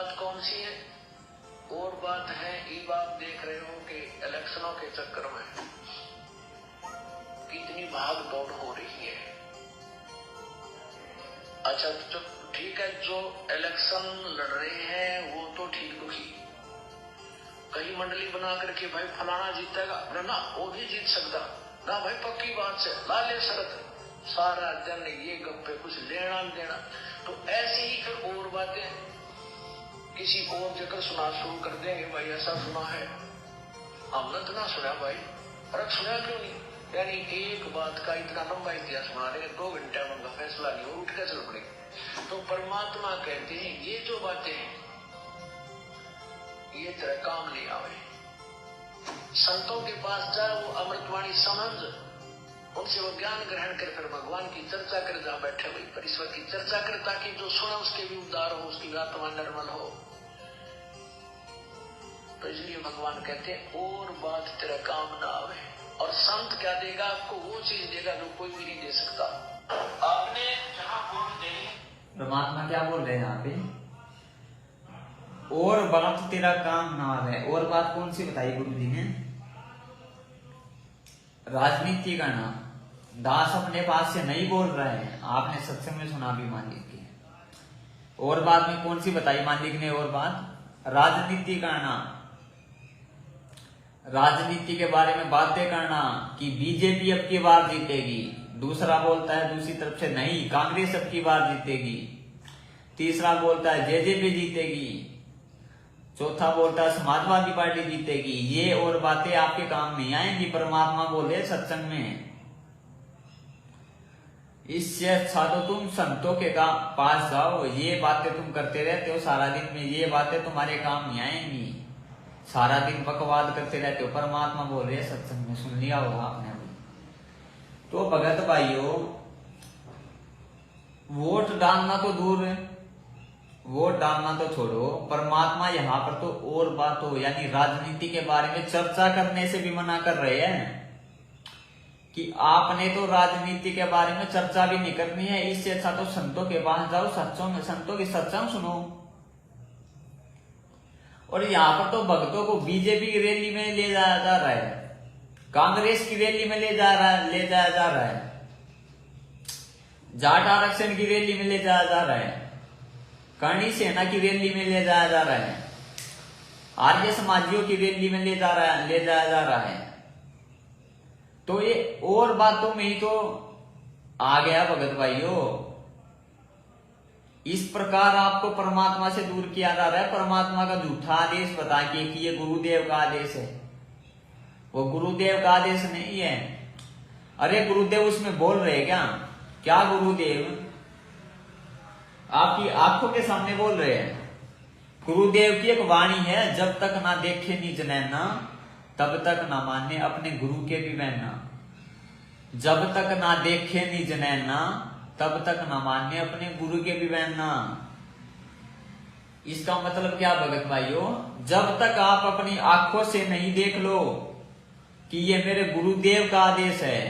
बात कौन सी है? और बात है ये आप देख रहे हो कि इलेक्शनों के चक्कर में कितनी भाग दौड़ हो रही है। अच्छा तो ठीक है, जो इलेक्शन लड़ रहे हैं वो तो ठीक दुखी, कई मंडली बना करके भाई फलाना जीतेगा ना, वो भी जीत सकता ना भाई, पक्की बात से लाले शरत, सारा दिन ये गप्पे, कुछ लेना देना। तो ऐसे ही फिर और बातें किसी और जगह सुना शुरू कर देंगे, भाई ऐसा सुना है, हमने तो ना सुना भाई, अरे सुना क्यों नहीं? यानी एक बात का इतना लंबा इतिहास बना रहे, 2 घंटे में उनका फैसला नहीं हो, उठ के चल पड़े। तो परमात्मा कहते हैं ये जो बातें हैं ये तेरा काम नहीं आवे। संतों के पास जा, वो अमृतवाणी समझ, उनसे वो ज्ञान ग्रहण कर फिर भगवान की चर्चा कर, जहां बैठे हुए परमेश्वर की चर्चा कर, ताकि जो सुने उसके भी उद्धार हो, उसकी आत्मा निर्मल हो। तो इसलिए भगवान कहते हैं और बात तेरा काम ना आवे। और संत क्या देगा आपको? वो चीज देगा जो कोई भी नहीं दे सकता। आपने जहां वोट देनी, परमात्मा क्या बोल रहे हैं यहाँ पे? और बात तेरा काम ना आवे। और बात कौन सी बताई गुरु जी ने? राजनीति करना। दास अपने पास से नहीं बोल रहे हैं, आपने सत्संग में सुना भी मालिक की। और बात में कौन सी बताई मालिक ने? और बात राजनीति करना, राजनीति के बारे में बातें करना कि बीजेपी अब की बार जीतेगी। दूसरा बोलता है दूसरी तरफ से नहीं, कांग्रेस अब की बार जीतेगी। तीसरा बोलता है जेजेपी जीतेगी। चौथा बोलता है समाजवादी पार्टी जीतेगी। ये और बातें आपके काम नहीं आएंगी। परमात्मा बोले सत्संग में, इससे अच्छा तो तुम संतों के पास जाओ, ये बातें तुम करते रहते हो सारा दिन में, ये बातें तुम्हारे काम नहीं आएंगी, सारा दिन बकवाद करते रहते हो। परमात्मा बोल रहे सत्संग में, सुन लिया होगा आपने अभी। तो भगत भाइयों, वोट डालना तो दूर है, वोट डालना तो छोड़ो, परमात्मा यहाँ पर तो और बात हो, यानी राजनीति के बारे में चर्चा करने से भी मना कर रहे हैं कि आपने तो राजनीति के बारे में चर्चा भी नहीं करनी है। इससे अच्छा तो संतों के पास जाओ, संतों की सत्संग सुनो। और यहाँ पर तो भक्तों को बीजेपी की रैली में ले जाया जा रहा है, कांग्रेस की रैली में ले जाया जा रहा है, जाट आरक्षण की रैली में ले जाया जा रहा है, करणी सेना की रैली में ले जाया जा रहा है, आर्य समाजियों की रैली में ले जाया जा रहा है। तो ये और बातों में ही तो आ गया भगत भाइयों। इस प्रकार आपको परमात्मा से दूर किया जा रहा है। परमात्मा का झूठा आदेश बता के कि ये गुरुदेव का आदेश है, वो गुरुदेव का आदेश नहीं है। अरे गुरुदेव उसमें बोल रहे क्या गुरुदेव आपकी आंखों के सामने बोल रहे हैं। गुरुदेव की एक वाणी है, जब तक ना देखे निज नैना तब तक ना माने अपने गुरु के भी बहना। जब तक ना देखे निज नैना तब तक ना माने अपने गुरु के भी बहना। इसका मतलब क्या भगत भाइयों? जब तक आप अपनी आंखों से नहीं देख लो कि ये मेरे गुरुदेव का आदेश है,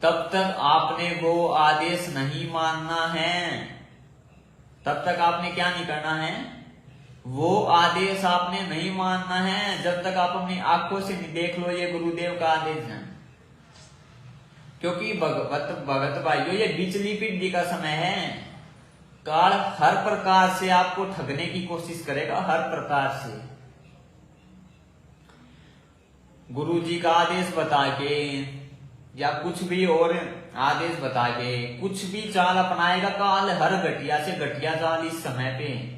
तब तक आपने वो आदेश नहीं मानना है। तब तक आपने क्या नहीं करना है? वो आदेश आपने नहीं मानना है, जब तक आप अपनी आंखों से नहीं देख लो ये गुरुदेव का आदेश है। क्योंकि भगत भाइयों, ये बिचली पीढ़ी का समय है। काल हर प्रकार से आपको ठगने की कोशिश करेगा, हर प्रकार से। गुरु जी का आदेश बता के या कुछ भी और आदेश बता के कुछ भी चाल अपनाएगा काल, हर घटिया से घटिया चाल इस समय पे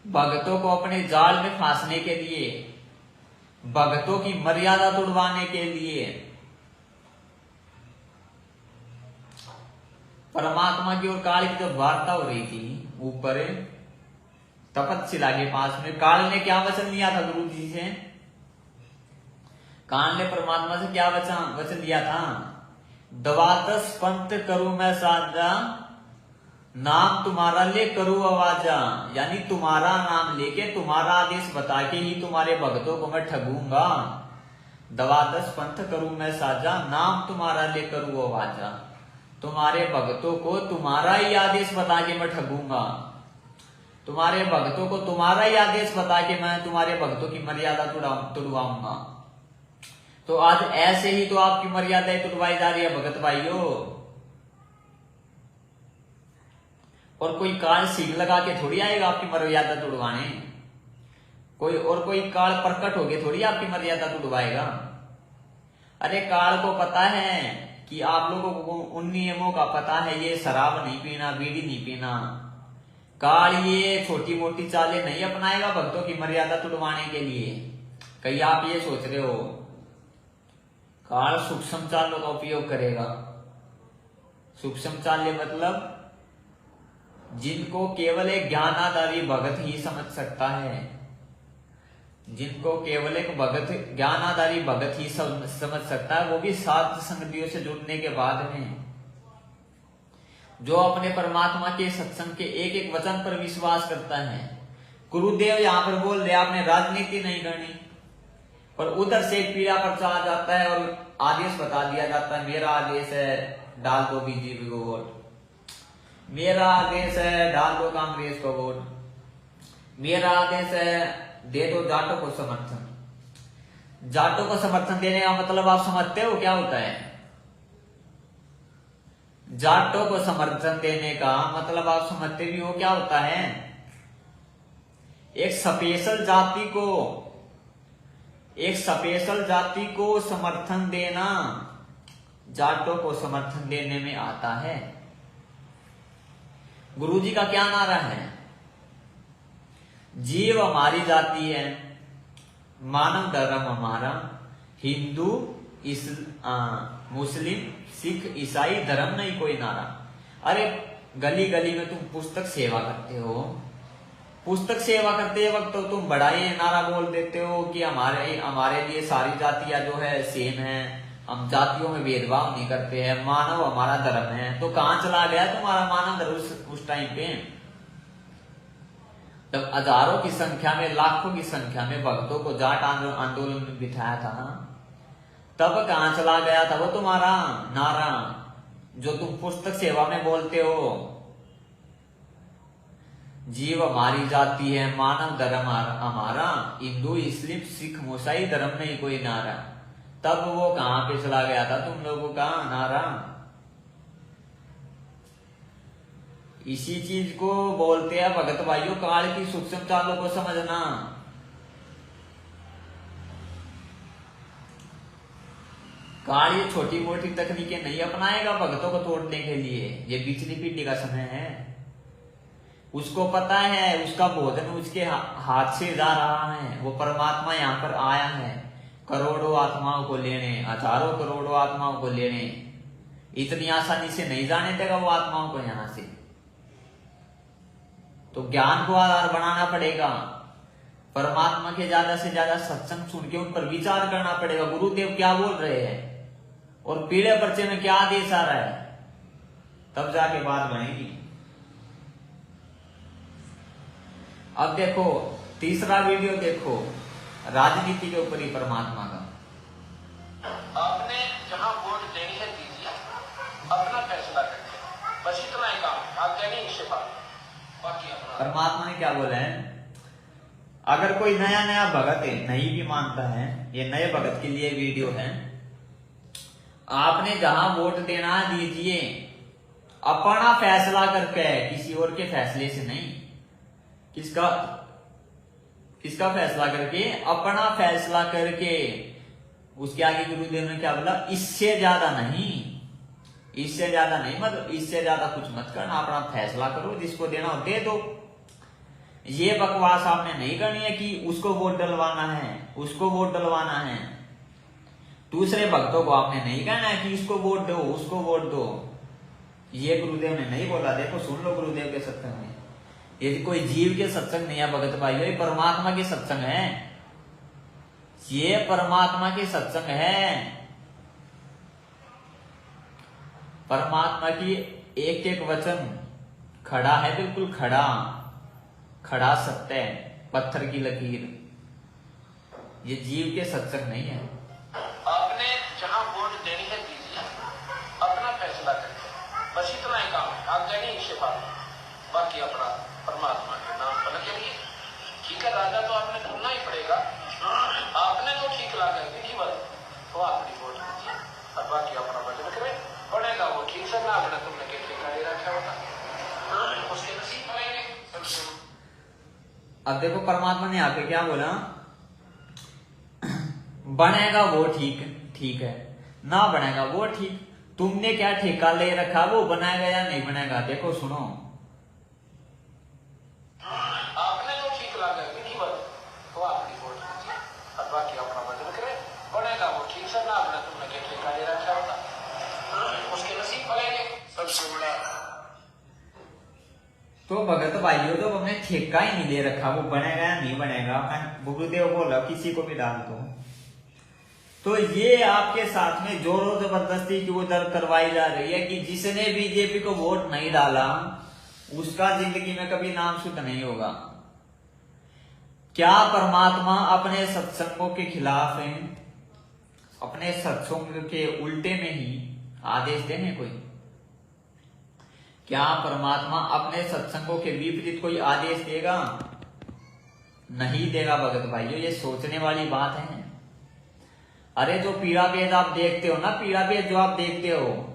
भक्तों को अपने जाल में फांसने के लिए, भक्तों की मर्यादा तोड़वाने के लिए। परमात्मा की और काल की जब वार्ता हो रही थी ऊपर तपतशिला के पास में, काल ने क्या वचन लिया था गुरु जी से? काल ने परमात्मा से क्या वचन दिया था? दवातस पंथ करूं मैं साजा, नाम तुम्हारा ले करूं आवाजा। यानी तुम्हारा नाम लेके, तुम्हारा आदेश बता के ही तुम्हारे भक्तों को मैं ठगूंगा। दवातस पंथ करूं मैं साजा, नाम तुम्हारा ले करूं आवाजा। तुम्हारे भक्तों को तुम्हारा ही आदेश बता के मैं ठगूंगा। तुम्हारे भक्तों को तुम्हारा ही आदेश बता के मैं तुम्हारे भक्तों की मर्यादा तुड़वाऊंगा। तो आज ऐसे ही तो आपकी मर्यादाएं तुड़वाई जा रही है भगत भाइयों। और कोई काल सील लगा के थोड़ी आएगा आपकी मर्यादा तुड़वाने, कोई काल प्रकट होके थोड़ी आपकी मर्यादा तुड़वाएगा। अरे काल को पता है कि आप लोगों को उन नियमों का पता है, ये शराब नहीं पीना, बीड़ी नहीं पीना। काल ये छोटी मोटी चालें नहीं अपनाएगा भक्तों की मर्यादा तुड़वाने के लिए। कहीं आप ये सोच रहे हो काल सूक्ष्म चालों का उपयोग करेगा। सूक्ष्म चालें मतलब जिनको केवल एक ज्ञानाधारी भगत ही समझ सकता है, जिनको केवल एक ज्ञानाधारी भगत ही समझ सकता है, वो भी सात संगतियों से जुड़ने के बाद में, जो अपने परमात्मा के सत्संग के एक एक वचन पर विश्वास करता है। गुरुदेव यहाँ पर बोल रहे आपने राजनीति नहीं करनी, पर उधर से एक पीड़ा पर्चा आ जाता है और आदेश बता दिया जाता है, मेरा आदेश है डाल दो बीजेपी को वोट, मेरा आदेश है डाल दो कांग्रेस को वोट, मेरा आदेश है दे दो जाटों को समर्थन। जाटों को समर्थन देने का मतलब आप समझते हो क्या होता है? जाटों को समर्थन देने का मतलब आप समझते भी हो क्या होता है? एक स्पेशल जाति को समर्थन देना जाटों को समर्थन देने में आता है। गुरुजी का क्या नारा है? जीव हमारी जाति है, मानव धर्म हमारा, हिंदू मुस्लिम सिख ईसाई धर्म नहीं कोई नारा। अरे गली गली में तुम पुस्तक सेवा करते हो, पुस्तक सेवा करते वक्त तो तुम बड़ा ही नारा बोल देते हो कि हमारे लिए सारी जातियां जो है सेम है, हम जातियों में भेदभाव नहीं करते हैं, मानव हमारा धर्म है। तो कहां चला गया तुम्हारा मानव धर्म उस टाइम पे? जब हजारों की संख्या में, लाखों की संख्या में भक्तों को जाट आंदोलन में बिठाया था ना, तब कहां चला गया था वो तुम्हारा नारा जो तुम पुस्तक सेवा में बोलते हो? जीव हमारी जाति है, मानव धर्म हमारा, हिंदू मुस्लिम सिख ईसाई धर्म नहीं कोई नारा। तब वो कहां पे चला गया था तुम लोगों का नारा? इसी चीज को बोलते हैं भगत भाइयों काल की सूक्ष्म चालों को समझना। काल ये छोटी मोटी तकनीकें नहीं अपनाएगा भगतों को तोड़ने के लिए। ये बिचली पीढ़ी का समय है, उसको पता है उसका भोजन उसके हाथ से जा रहा है। वो परमात्मा यहाँ पर आया है करोड़ों आत्माओं को लेने, हजारों करोड़ों आत्माओं को लेने। इतनी आसानी से नहीं जाने देगा वो आत्माओं को यहाँ से। तो ज्ञान को आधार बनाना पड़ेगा, परमात्मा के ज्यादा से ज्यादा सत्संग सुन के उन पर विचार करना पड़ेगा। गुरुदेव क्या बोल रहे हैं और पीड़े पर्चे में क्या आदेश आ रहा है, तब जाके बात बनेगी। अब देखो तीसरा वीडियो देखो, राजनीति के ऊपर ही परमात्मा का। आपने जहां वोट देनी है दीजिए, अपना फैसला करिए, बस इतना ही काम। आप देने इससे बाकी अपना। परमात्मा ने क्या बोला है? अगर कोई नया भगत है, नहीं भी मानता है, ये नए भगत के लिए वीडियो है। आपने जहां वोट देना दीजिए, अपना फैसला करके, किसी और के फैसले से नहीं। किसका फैसला करके? अपना फैसला करके। उसके आगे गुरुदेव ने क्या बोला? इससे ज्यादा नहीं, इससे ज्यादा नहीं, मतलब इससे ज्यादा कुछ मत करना, अपना फैसला करो, जिसको देना हो दे दो। ये बकवास आपने नहीं करनी है कि उसको वोट डलवाना है, उसको वोट डलवाना है। दूसरे भक्तों को आपने नहीं कहना है कि इसको वोट दो, उसको वोट दो। ये गुरुदेव ने नहीं बोला। देखो सुन लो गुरुदेव के सत्संग में, ये कोई जीव के सत्संग नहीं है भगत भाइयों, ये परमात्मा के सत्संग है। ये परमात्मा के सत्संग है। परमात्मा की एक एक वचन खड़ा है, बिल्कुल खड़ा सत्य, पत्थर की लकीर। ये जीव के सत्संग नहीं है। आपने जहां वोट देनी है दीजिए, अपना फैसला करिए, बस इतना ही काम। आप देने इससे बाकी अपना परमात्मा के नाम पर लगे। ठीक है राजा तो आपने ढूंढना ही पड़ेगा, आपने तो ठीक लगा विधिवत तो आपकी वोट कीजिए और बाकी अपना वजन करे, पड़ेगा वो ठीक से ना अपना तुमने के ठेका ले रखा होता उसके नसीब में। अब देखो परमात्मा ने यहाँ पे क्या बोला, बनेगा वो ठीक है, ना बनेगा वो ठीक। तुमने क्या ठेका ले रखा, वो बनाएगा या नहीं बनाएगा? देखो सुनो, आपने तो ठीक लगा विधिवत तो आपकी वोट कीजिए और बाकी अपना वजन करे, पड़ेगा वो ठीक से ना अपना तुमने के ठेका ले रखा होता उसके नसीब पड़ेंगे। सबसे बड़ा तो भगत भाइयों तो हमने ठेका ही नहीं ले रखा, वो बनेगा या नहीं बनेगा। मैं गुरुदेव बोला किसी को भी डाल दो, तो ये आपके साथ में जोरों जबरदस्ती की वो दर्द करवाई जा रही है कि जिसने बीजेपी को वोट नहीं डाला उसका जिंदगी में कभी नाम शुद्ध नहीं होगा। क्या परमात्मा अपने सत्संगों के खिलाफ है, अपने सत्संग के उल्टे में ही आदेश देने कोई? क्या परमात्मा अपने सत्संगों के विपरीत कोई आदेश देगा? नहीं देगा भगत भाइयों, ये सोचने वाली बात है। अरे जो पीड़ा वेद आप देखते हो ना, पीड़ा वेद जो आप देखते हो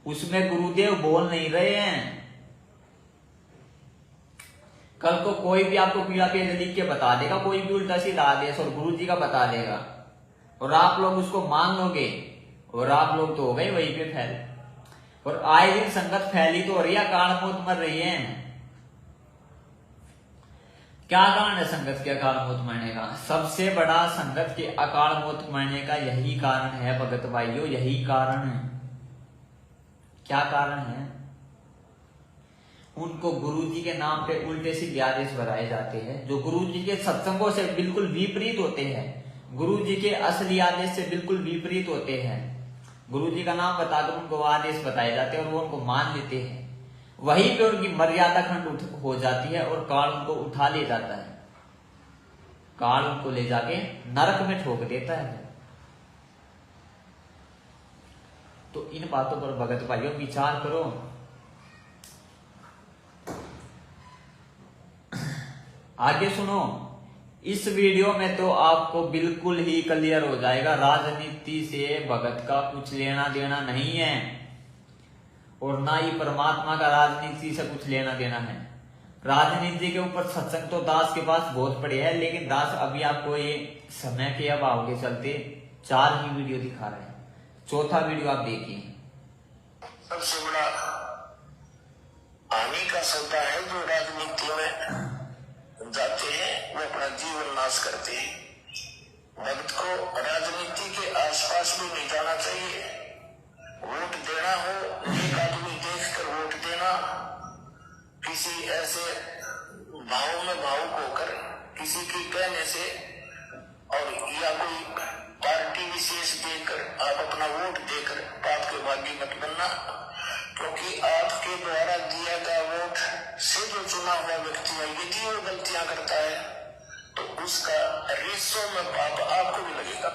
उसमें गुरुदेव बोल नहीं रहे हैं। कल को कोई भी आपको पीड़ा वेद लिख के बता देगा, कोई भी उल्टा सीधा आदेश और गुरु जी का बता देगा और आप लोग उसको मान लोगे और आप लोग तो हो गए वहीं पे फैल। और आए दिन संगत फैली तो हो रही है, अकाल मौत मर रही है। क्या कारण है संगत के अकाल मौत मरने का? सबसे बड़ा संगत के अकाल मौत मरने का यही कारण है भगत भाइयों, यही कारण है। क्या कारण है? उनको गुरुजी के नाम पे उल्टे सीधे आदेश बनाए जाते हैं जो गुरुजी के सत्संगों से बिल्कुल विपरीत होते हैं, गुरुजी के असली आदेश से बिल्कुल विपरीत होते हैं। गुरुजी का नाम बताकर उनको आदेश बताए जाते हैं और वो उनको मान लेते हैं। वहीं पे उनकी मर्यादा खंड हो जाती है और काल उनको उठा ले जाता है, काल उनको ले जाके नरक में ठोक देता है। तो इन बातों पर भगत भाइयों विचार करो। आगे सुनो, इस वीडियो में तो आपको बिल्कुल ही क्लियर हो जाएगा राजनीति से भगत का कुछ लेना देना नहीं है और ना ही परमात्मा का राजनीति से कुछ लेना देना है। राजनीति के ऊपर सत्संग तो दास के पास बहुत पड़े हैं, लेकिन दास अभी आपको ये समय के अभाव के चलते 4 ही वीडियो दिखा रहे हैं, 4था वीडियो आप देखिए। सबसे बड़ा हानि का सौदा है जो राजनीति में जाते हैं वो अपना जीवन नाश करते हैं। भक्त को राजनीति के आसपास भी नहीं जाना चाहिए। वोट देना हो एक आदमी देखकर वोट देना, किसी ऐसे भाव में भावुक होकर किसी के कहने से और या कोई पार्टी विशेष देकर आप अपना वोट देकर पाप के भागी मत बनना, क्योंकि आपके द्वारा दिया गया वोट से जो चुना हुआ व्यक्ति है यदि वो गलतियां करता है तो उसका रिश्तों में पाप आपको भी लगेगा।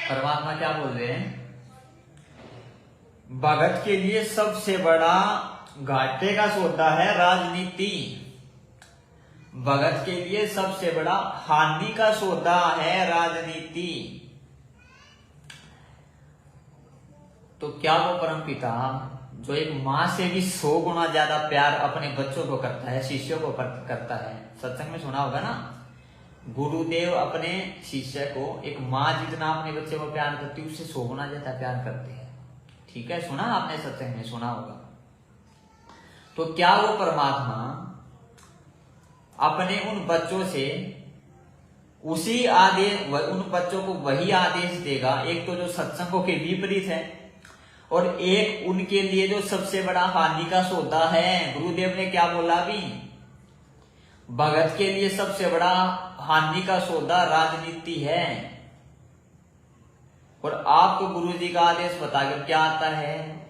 परमात्मा क्या बोल रहे हैं? भगत के लिए सबसे बड़ा घाटे का सौदा है राजनीति, भगत के लिए सबसे बड़ा हानि का सौदा है राजनीति। तो क्या वो परमपिता जो एक माँ से भी 100 गुना ज्यादा प्यार अपने बच्चों को करता है, शिष्यों को करता है? सत्संग में सुना होगा ना, गुरुदेव अपने शिष्य को एक माँ जितना अपने बच्चे को प्यार करती है उससे 100 गुना ज्यादा प्यार करते हैं। ठीक है, सुना आपने, सत्संग में सुना होगा। तो क्या वो परमात्मा अपने उन बच्चों से उसी आदेश, उन बच्चों को वही आदेश देगा, एक तो जो सत्संगों के विपरीत है और एक उनके लिए जो सबसे बड़ा हानि का सौदा है? गुरुदेव ने क्या बोला अभी? भगत के लिए सबसे बड़ा हानि का सौदा राजनीति है। और आपको गुरु जी का आदेश बताकर क्या आता है?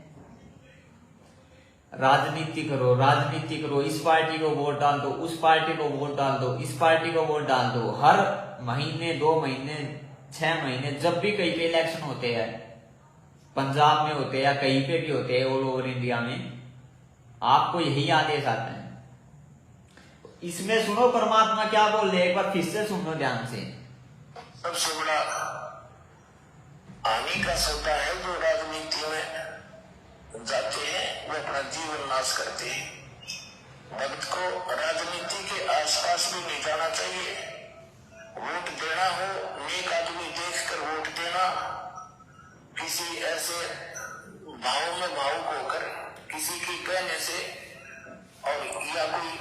राजनीति करो, राजनीति करो, इस पार्टी को वोट डाल दो, उस पार्टी को वोट डाल दो, इस पार्टी को वोट डाल दो। हर महीने, 2 महीने, 6 महीने, जब भी कहीं पे इलेक्शन होते हैं, पंजाब में होते हैं या कहीं पे भी होते हैं ऑल ओवर इंडिया में, आपको यही आदेश आते हैं। इसमें सुनो परमात्मा क्या बोल रहे, एक बार फिर से सुनो ध्यान से। सबसे बड़ा हानि का सौदा है जो राजनीति में जाते हैं, वो अपना जीवन नाश करते हैं। भक्त को राजनीति के आसपास भी नहीं जाना चाहिए। वोट देना हो, नेक आदमी देखकर वोट देना, किसी ऐसे भाव में भावुक होकर किसी की कहने से और या कोई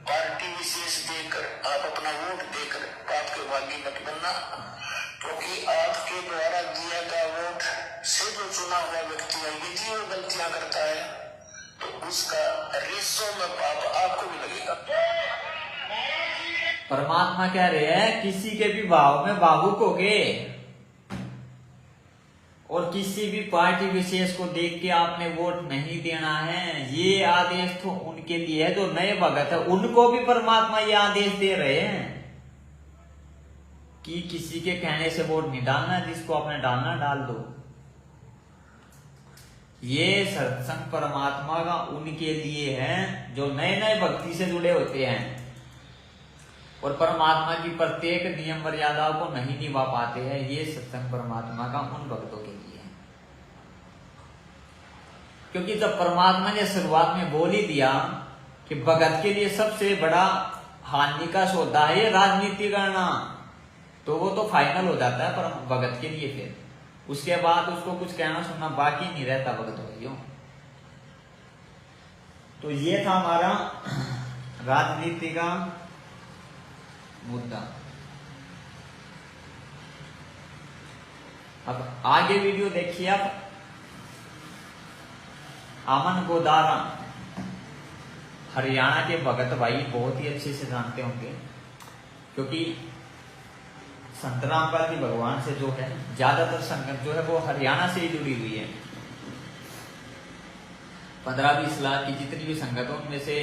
पार्टी विशेष देकर आप अपना वोट देकर पाप के भागी मत बनना, क्योंकि आपके द्वारा दिया गया वोट से जो चुना हुआ व्यक्ति है, यदि वो गलतियां करता है तो उसका रेशो में पाप आपको भी लगेगा। परमात्मा कह रहे हैं किसी के भी भाव में भावुक हो गए और किसी भी पार्टी विशेष को देख के आपने वोट नहीं देना है। ये आदेश तो उनके लिए है जो नए भगत है, उनको भी परमात्मा ये आदेश दे रहे हैं कि किसी के कहने से वोट नहीं डालना, जिसको आपने डालना डाल दो। ये सत्संग परमात्मा का उनके लिए है जो नए नए भक्ति से जुड़े होते हैं और परमात्मा की प्रत्येक नियम मर्यादाओं को नहीं निभा पाते हैं। ये सत्संग परमात्मा का उन भक्तों के लिए है, क्योंकि जब परमात्मा ने शुरुआत में बोल ही दिया कि भगत के लिए सबसे बड़ा हानि का सौदा है राजनीति करना, तो वो तो फाइनल हो जाता है पर भगत के लिए। फिर उसके बाद उसको कुछ कहना सुनना बाकी नहीं रहता भगत भाइयों। तो ये था हमारा राजनीति का मुद्दा। अब आगे वीडियो देखिए आप। अमन गोदारा हरियाणा के भगत भाई बहुत ही अच्छे से जानते होंगे, क्योंकि संत रामपाल जी भगवान से जो है ज्यादातर संगत जो है वो हरियाणा से ही जुड़ी हुई है। 15-20 लाख की जितनी भी संगत हो उनमें से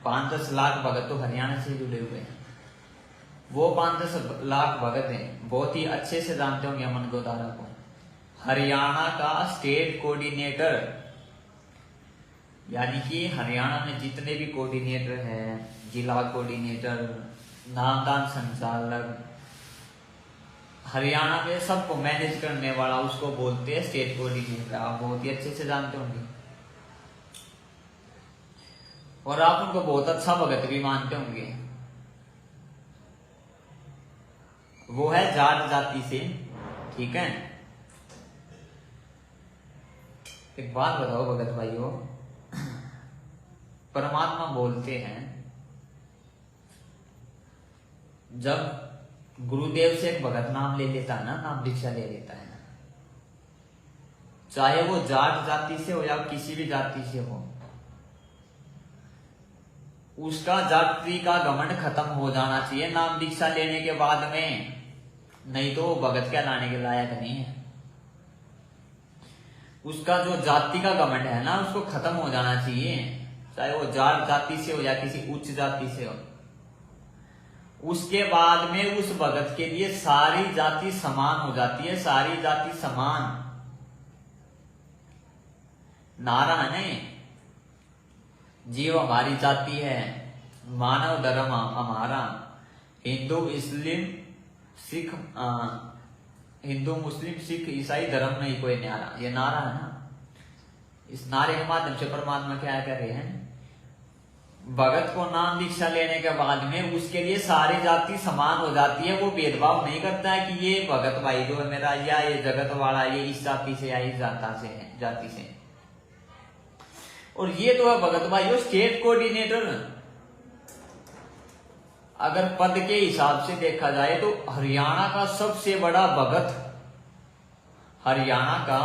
5-10 लाख भगत तो हरियाणा से जुड़े हुए हैं। वो 5-10 लाख भगत हैं, बहुत ही अच्छे से जानते होंगे अमन गोदारा को। हरियाणा का स्टेट कोऑर्डिनेटर, यानी कि हरियाणा में जितने भी कोऑर्डिनेटर हैं, जिला कोऑर्डिनेटर, नामदान संचालक, हरियाणा में सबको मैनेज करने वाला उसको बोलते हैं स्टेट कोऑर्डिनेटर। आप बहुत ही अच्छे से जानते होंगे और आप उनको बहुत अच्छा भगत भी मानते होंगे। वो है जाट जाति से, ठीक है। एक बात बताओ भगत भाइयों, परमात्मा बोलते हैं जब गुरुदेव से एक भगत नाम ले लेता है ना, नाम दीक्षा ले लेता है, चाहे वो जाट जाति से हो या किसी भी जाति से हो, उसका जाति का घमंड खत्म हो जाना चाहिए नाम दीक्षा लेने के बाद में, नहीं तो वो भगत कहलाने के लायक नहीं है। उसका जो जाति का घमंड है ना, उसको खत्म हो जाना चाहिए, चाहे वो जाट जाति से हो या किसी उच्च जाति से हो। उसके बाद में उस भगत के लिए सारी जाति समान हो जाती है, सारी जाति समान। नारा है नहीं, जीव हमारी जाति है, मानव धर्म हमारा, हिंदू मुस्लिम सिख हिंदू मुस्लिम सिख ईसाई धर्म नहीं कोई न्यारा, ये नारा है ना। इस नारे के माध्यम से परमात्मा क्या कर रहे हैं, भगत को नाम दीक्षा लेने के बाद में उसके लिए सारी जाति समान हो जाती है। वो भेदभाव नहीं करता है कि ये भगत भाई जो है मेरा, या ये जगत वाला ये इस जाति से या इस जाति से। और ये तो है भगत भाई स्टेट कोऑर्डिनेटर। अगर पद के हिसाब से देखा जाए तो हरियाणा का सबसे बड़ा भगत, हरियाणा का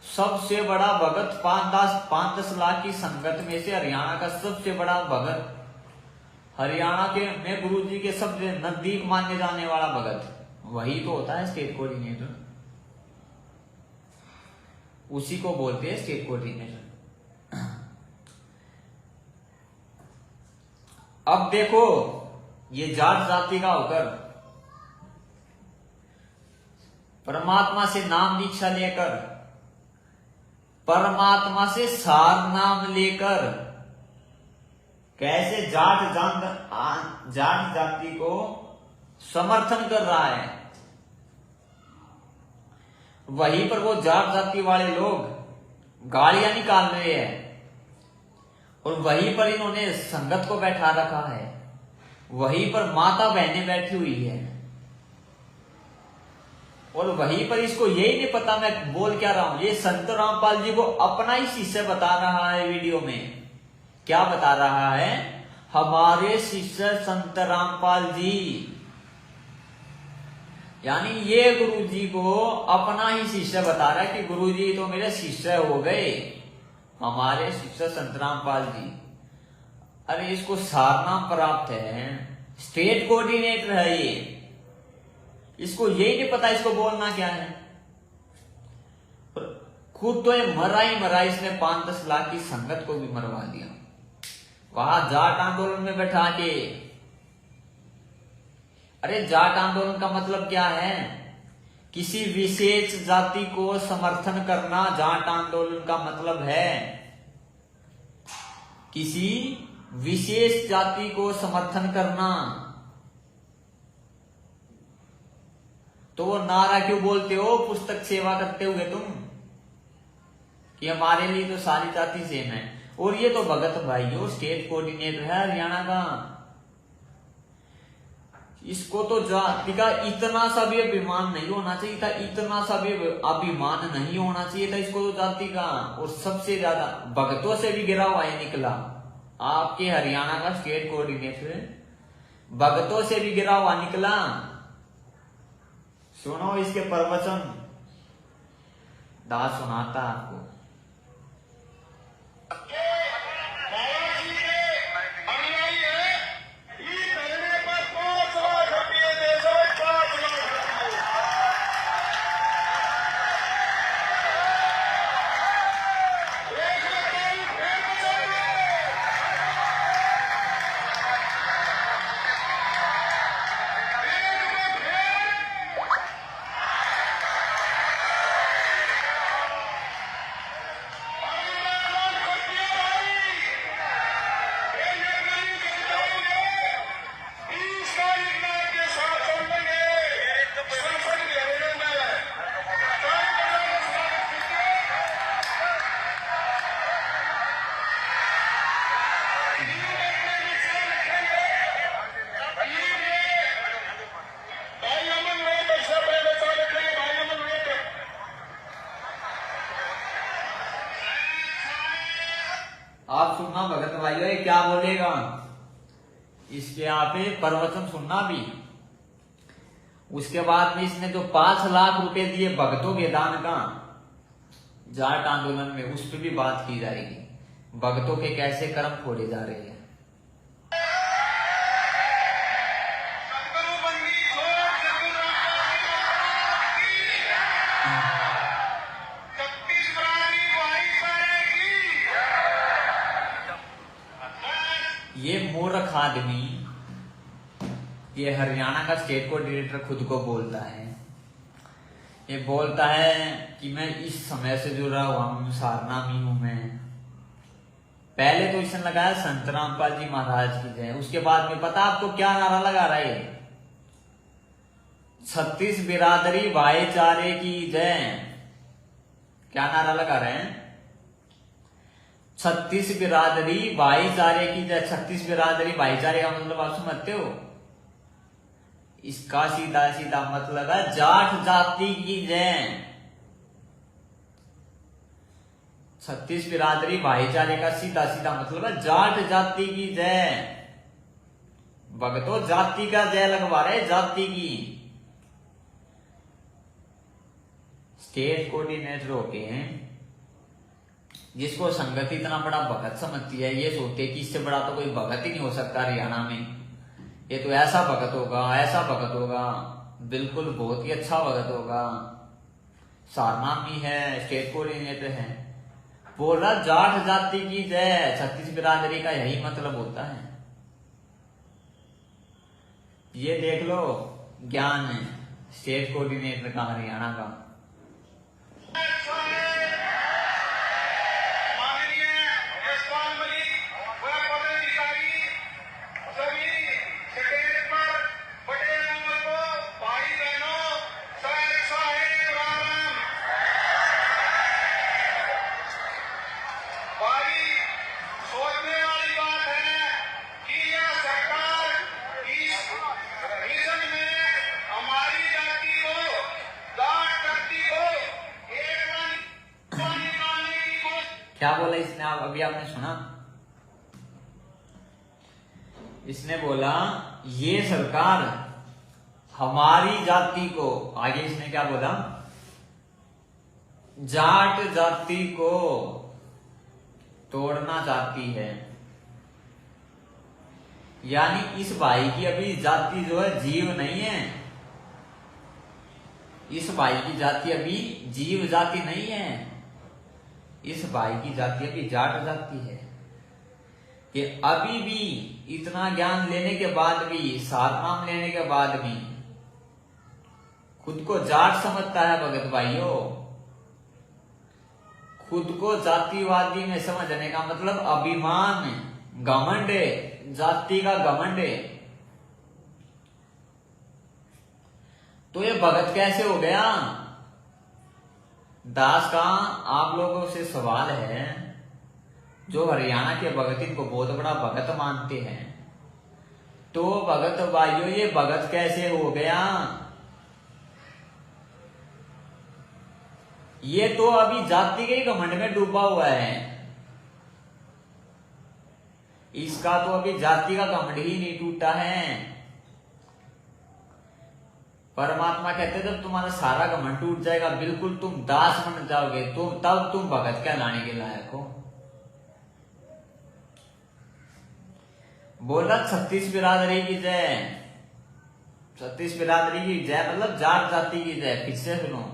सबसे बड़ा भगत 5-10 लाख की संगत में से हरियाणा का सबसे बड़ा भगत, हरियाणा के में गुरु जी के सबसे नजदीक माने जाने वाला भगत, वही तो होता है स्टेट कोऑर्डिनेटर। उसी को बोलते हैं स्टेट कोऑर्डिनेटर। अब देखो, ये जाट जाति का होकर परमात्मा से नाम दीक्षा लेकर परमात्मा से सार नाम लेकर कैसे जाट जाति को समर्थन कर रहा है, वहीं पर वो जाट जाति वाले लोग गालियां निकाल रहे हैं और वहीं पर इन्होंने संगत को बैठा रखा है, वहीं पर माता बहनें बैठी हुई है और वहीं पर इसको यही नहीं पता मैं बोल क्या रहा हूं। ये संत रामपाल जी को अपना ही शिष्य बता रहा है वीडियो में। क्या बता रहा है? हमारे शिष्य संत रामपाल जी, यानी ये गुरु जी को अपना ही शिष्य बता रहा है कि गुरु जी तो मेरे शिष्य हो गए, हमारे शिष्य संत रामपाल जी। अरे इसको सारनाम प्राप्त है, स्टेट कोऑर्डिनेटर है ये, इसको यही नहीं पता इसको बोलना क्या है। खुद तो ये मरा ही मरा, इसने 5-10 लाख की संगत को भी मरवा दिया वहां जाट आंदोलन में बैठा के। अरे जाट आंदोलन का मतलब क्या है? किसी विशेष जाति को समर्थन करना जाट आंदोलन का मतलब है। किसी विशेष जाति को समर्थन करना। तो वो नारा क्यों बोलते हो पुस्तक सेवा करते हुए तुम कि हमारे लिए तो सारी जाति सेम है? और ये तो भगत भाई हो, स्टेट कोऑर्डिनेटर है हरियाणा का। इसको तो जाति का इतना सा भी अभिमान नहीं होना चाहिए था, इतना सा भी अभिमान नहीं होना चाहिए था इसको तो जाति का। और सबसे ज्यादा भगतों से भी गिरा हुआ है निकला। आपके हरियाणा का स्टेट कोऑर्डिनेटर भगतों से भी गिरा हुआ निकला। सुनो इसके प्रवचन, दास सुनाता आपको। आप सुनना भगत भाइयों ये क्या बोलेगा, इसके यहाँ पे प्रवचन सुनना भी। उसके बाद में इसने जो 5 लाख रुपए दिए भगतों के दान का जाट आंदोलन में, उस पर भी बात की जाएगी। भगतों के कैसे कर्म फोड़े जा रहे हैं। ये मूर्ख आदमी, ये हरियाणा का स्टेट कोऑर्डिनेटर खुद को बोलता है। ये बोलता है कि मैं इस समय से जुड़ा हुआ हूं, सारनामी हूं मैं। पहले तो इसने लगाया संत रामपाल जी महाराज की जय। उसके बाद में पता आपको क्या नारा लगा रहा है? 36 बिरादरी भाईचारे की जय। क्या नारा लगा रहे हैं? 36 बिरादरी भाईचारे की जय। 36 बिरादरी भाईचारे का मतलब आप समझते हो? इसका सीधा सीधा मतलब है जाट जाति की जय। 36 बिरादरी भाईचारे का सीधा सीधा मतलब है जाट जाति की जय। भगतों जाति का जय लगवा रहे, जाति की। स्टेट कोऑर्डिनेटर होके हैं, जिसको संगति इतना बड़ा भगत समझती है, ये सोचते कि इससे बड़ा तो कोई भगत ही नहीं हो सकता हरियाणा में। ये तो ऐसा भगत होगा, ऐसा भगत होगा, बिल्कुल बहुत ही अच्छा भगत होगा, सारनामी है, स्टेट कोऑर्डिनेटर है। बोल रहा जाट जाति की जय। 36 बिरादरी का यही मतलब होता है। ये देख लो ज्ञान है स्टेट कोऑर्डिनेटर का हरियाणा का। क्या बोला इसने, आप अभी आपने सुना? इसने बोला ये सरकार हमारी जाति को, आगे इसने क्या बोला, जाट जाति को तोड़ना चाहती है। यानी इस भाई की अभी जाति जो है जीव नहीं है, इस भाई की जाति अभी जीव जाति नहीं है, इस भाई की जाति अभी जाट जाति है। कि अभी भी इतना ज्ञान लेने के बाद भी, सात नाम लेने के बाद भी खुद को जाट समझता है भगत भाइयों। खुद को जातिवादी में समझने का मतलब अभिमान, घमंड है, जाति का घमंड है। तो ये भगत कैसे हो गया? दास का आप लोगों से सवाल है, जो हरियाणा के भगत इनको बहुत बड़ा भगत मानते हैं, तो भगत भाइयों ये भगत कैसे हो गया? ये तो अभी जाति के ही घमंड में डूबा हुआ है, इसका तो अभी जाति का घमंड ही नहीं टूटा है। परमात्मा कहते हैं जब तुम्हारा सारा घमंड टूट जाएगा, बिल्कुल तुम दास बन जाओगे, तो तब तुम भगत कहलाने के लायक हो। बोला 36 बिरादरी की जय, 36 बिरादरी की जय मतलब जाट जाति की जय। फिर से सुनो,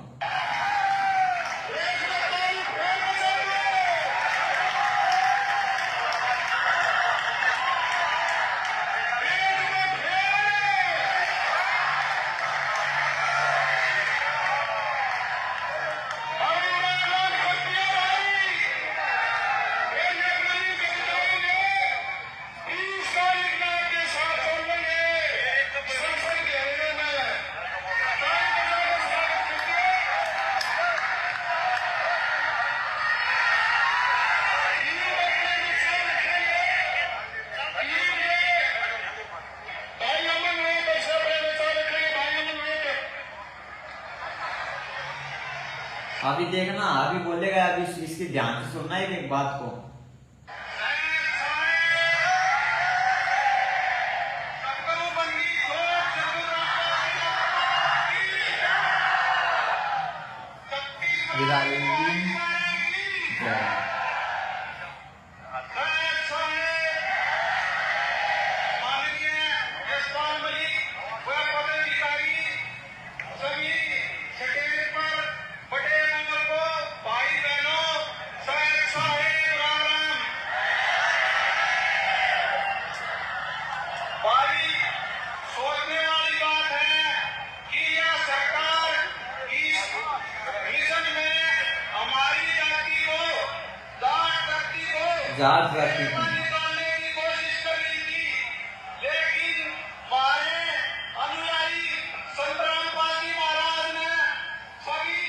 अभी देखना, अभी बोलेगा, अभी इसकी ध्यान से सुनना एक बात को। जाट जाति की कोशिश कर रही थी, लेकिन हमारे अनुयायी संत रामपाल जी महाराज ने सभी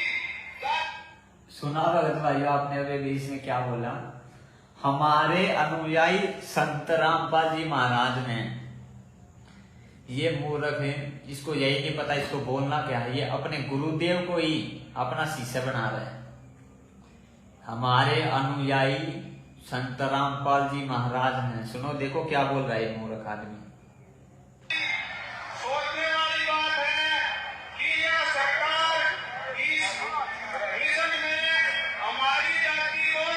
सुना भगत भाइयों आपने अभी इसमें क्या बोला? हमारे अनुयायी संत रामपाल जी महाराज ने, ये मूर्ख है, इसको यही नहीं पता इसको बोलना क्या है। ये अपने गुरुदेव को ही अपना शिष्य बना रहा है। हमारे अनुयायी संत रामपाल जी महाराज ने, सुनो देखो क्या बोल रहा है मूर्ख आदमी। सोचने वाली बात है कि यह सरकार इस मिशन में हमारी जाति को,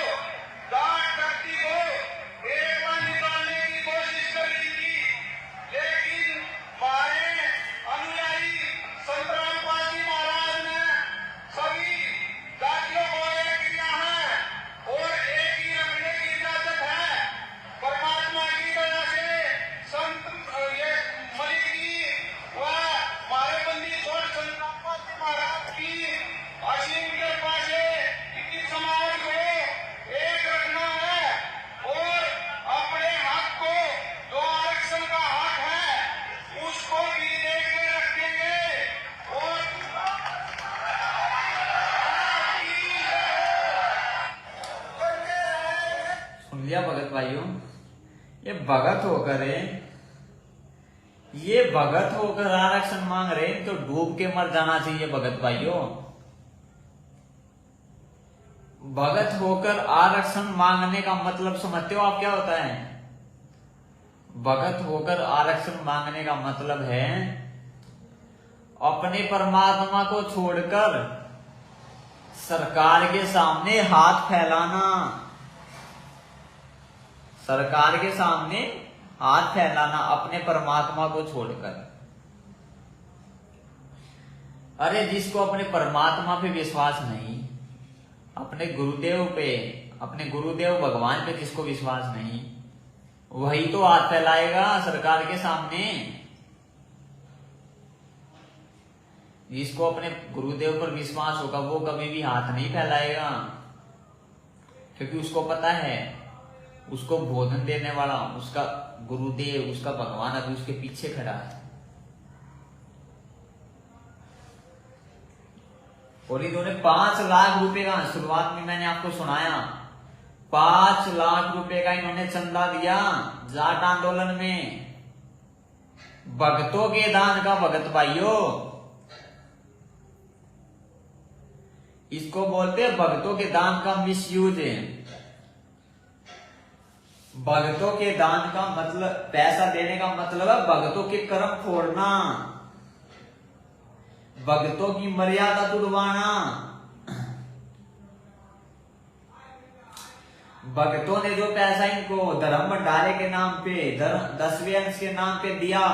जाट जाति को एक बार निकालने की कोशिश कर रही थी, लेकिन हमारे अनुयायी संत रामपाल जी महाराज ने सभी जातियों को एक किया है और एक ही रखने की इजाजत है। परमात्मा की दया से संत ये मलिक जी व हमारे बंदी छोड़ संत रामपाल जी महाराज की असीम कृपा से इस समाज को एक रखना है और अपने हक को, जो आरक्षण का हक है, उसको भी देख के रखेंगे। और सुन लिया भगत भाइयों, ये भगत होकर है, ये भगत होकर आरक्षण मांग रहे हैं, तो डूब के मर जाना चाहिए भगत भाइयों। भगत होकर आरक्षण मांगने का मतलब समझते हो आप क्या होता है? भगत होकर आरक्षण मांगने का मतलब है अपने परमात्मा को छोड़कर सरकार के सामने हाथ फैलाना। सरकार के सामने हाथ फैलाना अपने परमात्मा को छोड़कर। अरे जिसको अपने परमात्मा पे विश्वास नहीं, अपने गुरुदेव पे, अपने गुरुदेव भगवान पे जिसको विश्वास नहीं, वही तो हाथ फैलाएगा सरकार के सामने। जिसको अपने गुरुदेव पर विश्वास होगा वो कभी भी हाथ नहीं फैलाएगा, क्योंकि उसको पता है उसको भोजन देने वाला उसका गुरुदेव, उसका भगवान अभी उसके पीछे खड़ा है। और इन्होंने 5 लाख रुपए का, शुरुआत में मैंने आपको सुनाया, 5 लाख रुपए का इन्होंने चंदा दिया जाट आंदोलन में। भगतों के दान का भगत भाइयों, इसको बोलते हैं भगतों के दान का मिसयूज है। भगतों के दान का मतलब, पैसा देने का मतलब है भगतों के कर्म फोड़ना, भगतों की मर्यादा तुड़वाना। भगतों ने जो पैसा इनको धर्म भंडारे के नाम पे, 10वें अंश के नाम पे दिया,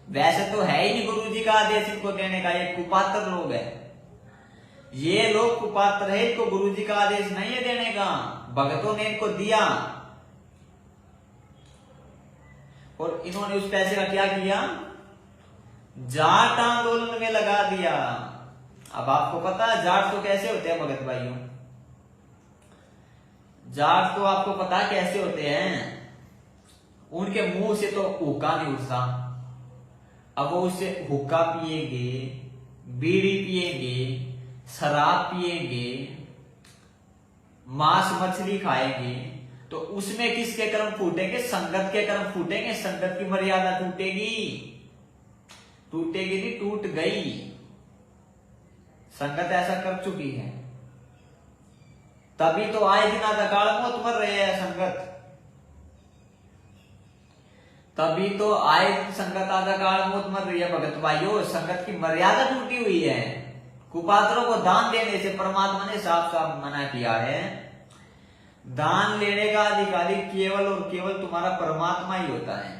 वैसे तो है ही नहीं गुरु जी का आदेश इनको देने का, ये कुपात्र लोग है। ये लोग कुपात्र है, इनको गुरु जी का आदेश नहीं है देने का, भगतों ने इनको दिया। और इन्होंने उस पैसे का क्या किया? जाट आंदोलन में लगा दिया। अब आपको पता है जाट तो कैसे होते हैं भगत भाइयों? जाट तो आपको पता है कैसे होते हैं? उनके मुंह से तो हुक्का नहीं उठता। अब वो उससे हुक्का पिएंगे, बीड़ी पिएंगे, शराब पिएंगे, मांस मछली खाएंगे, तो उसमें किसके कर्म फूटेंगे? संगत के कर्म फूटेंगे। संगत की मर्यादा टूटेगी, टूटेगी नहीं, टूट गई। संगत ऐसा कर चुकी है, तभी तो आए दिन अकाल मौत मर रहे हैं संगत। तभी तो आए दिन संगत अकाल मौत मर रही है भगत भाइयों। संगत की मर्यादा टूटी हुई है। कुपात्रों को दान देने से परमात्मा ने साफ साफ मना किया है। दान लेने का अधिकारी केवल और केवल तुम्हारा परमात्मा ही होता है।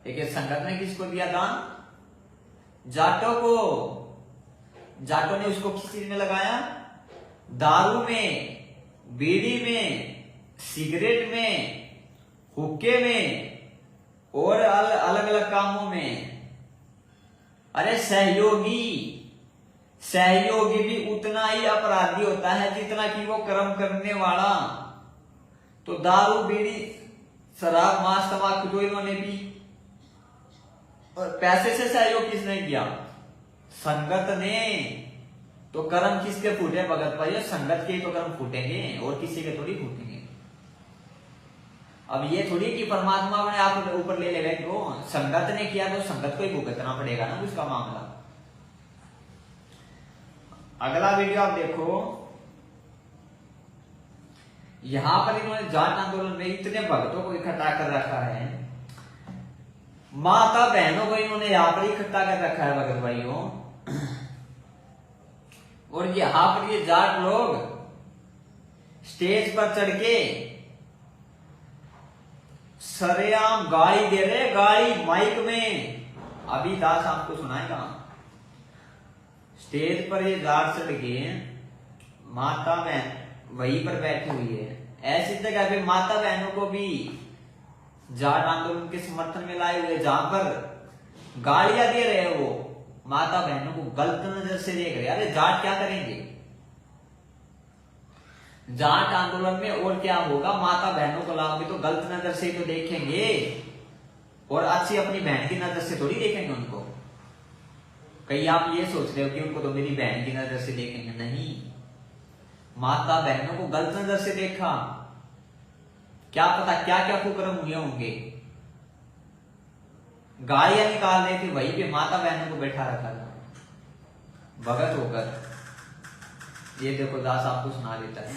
लेकिन संगत ने किसको दिया दान? जाटों को। जाटों ने उसको किस चीज में लगाया? दारू में, बीड़ी में, सिगरेट में, हुक्के में और अलग अलग कामों में। अरे सहयोगी भी उतना ही अपराधी होता है जितना कि वो कर्म करने वाला। तो दारू, बीड़ी, शराब, मांस, तंबाकू जो इन्होंने पी, और पैसे से सहयोग किसने किया? संगत ने। तो कर्म किसके फूटे भगत भाई? संगत के तो कर्म फूटेंगे और किसी के थोड़ी फूटेंगे। अब ये थोड़ी कि परमात्मा ने आप ऊपर ले लेगा, क्यों? संगत ने किया तो संगत को ही भुगतना पड़ेगा ना उसका मामला। अगला वीडियो आप देखो। यहां पर इन्होंने जाट आंदोलन में इतने भक्तों को इकट्ठा कर रखा है, माता बहनों को इन्होंने यहां पर इकट्ठा कर रखा है भगत भाइयों। और यहां पर ये जाट लोग स्टेज पर चढ़ के सरेआम गाली दे रहे, गाली माइक में। अभी दास आपको सुनाएगा। स्टेज पर ये जाट चढ़ के, माता बहन वहीं पर बैठी हुई है। ऐसी जगह पे माता बहनों को भी जाट आंदोलन के समर्थन में लाए हुए, जहां पर गालियां दे रहे हैं, वो माता बहनों को गलत नजर से देख रहे। अरे जाट क्या करेंगे जाट आंदोलन में? और क्या होगा? माता बहनों को लाओगे तो गलत नजर से तो देखेंगे, और अच्छी अपनी बहन की नजर से थोड़ी देखेंगे उनको। कहीं आप ये सोच रहे हो कि उनको तो मेरी बहन की नजर से देखेंगे? नहीं, माता बहनों को गलत नजर से देखा। क्या पता क्या क्या कुकर्म हुए होंगे। गालियां निकाल रहे थे, वहीं पे माता बहनों को बैठा रखा था भगत होकर। ये देखो दास आपको सुना देता है।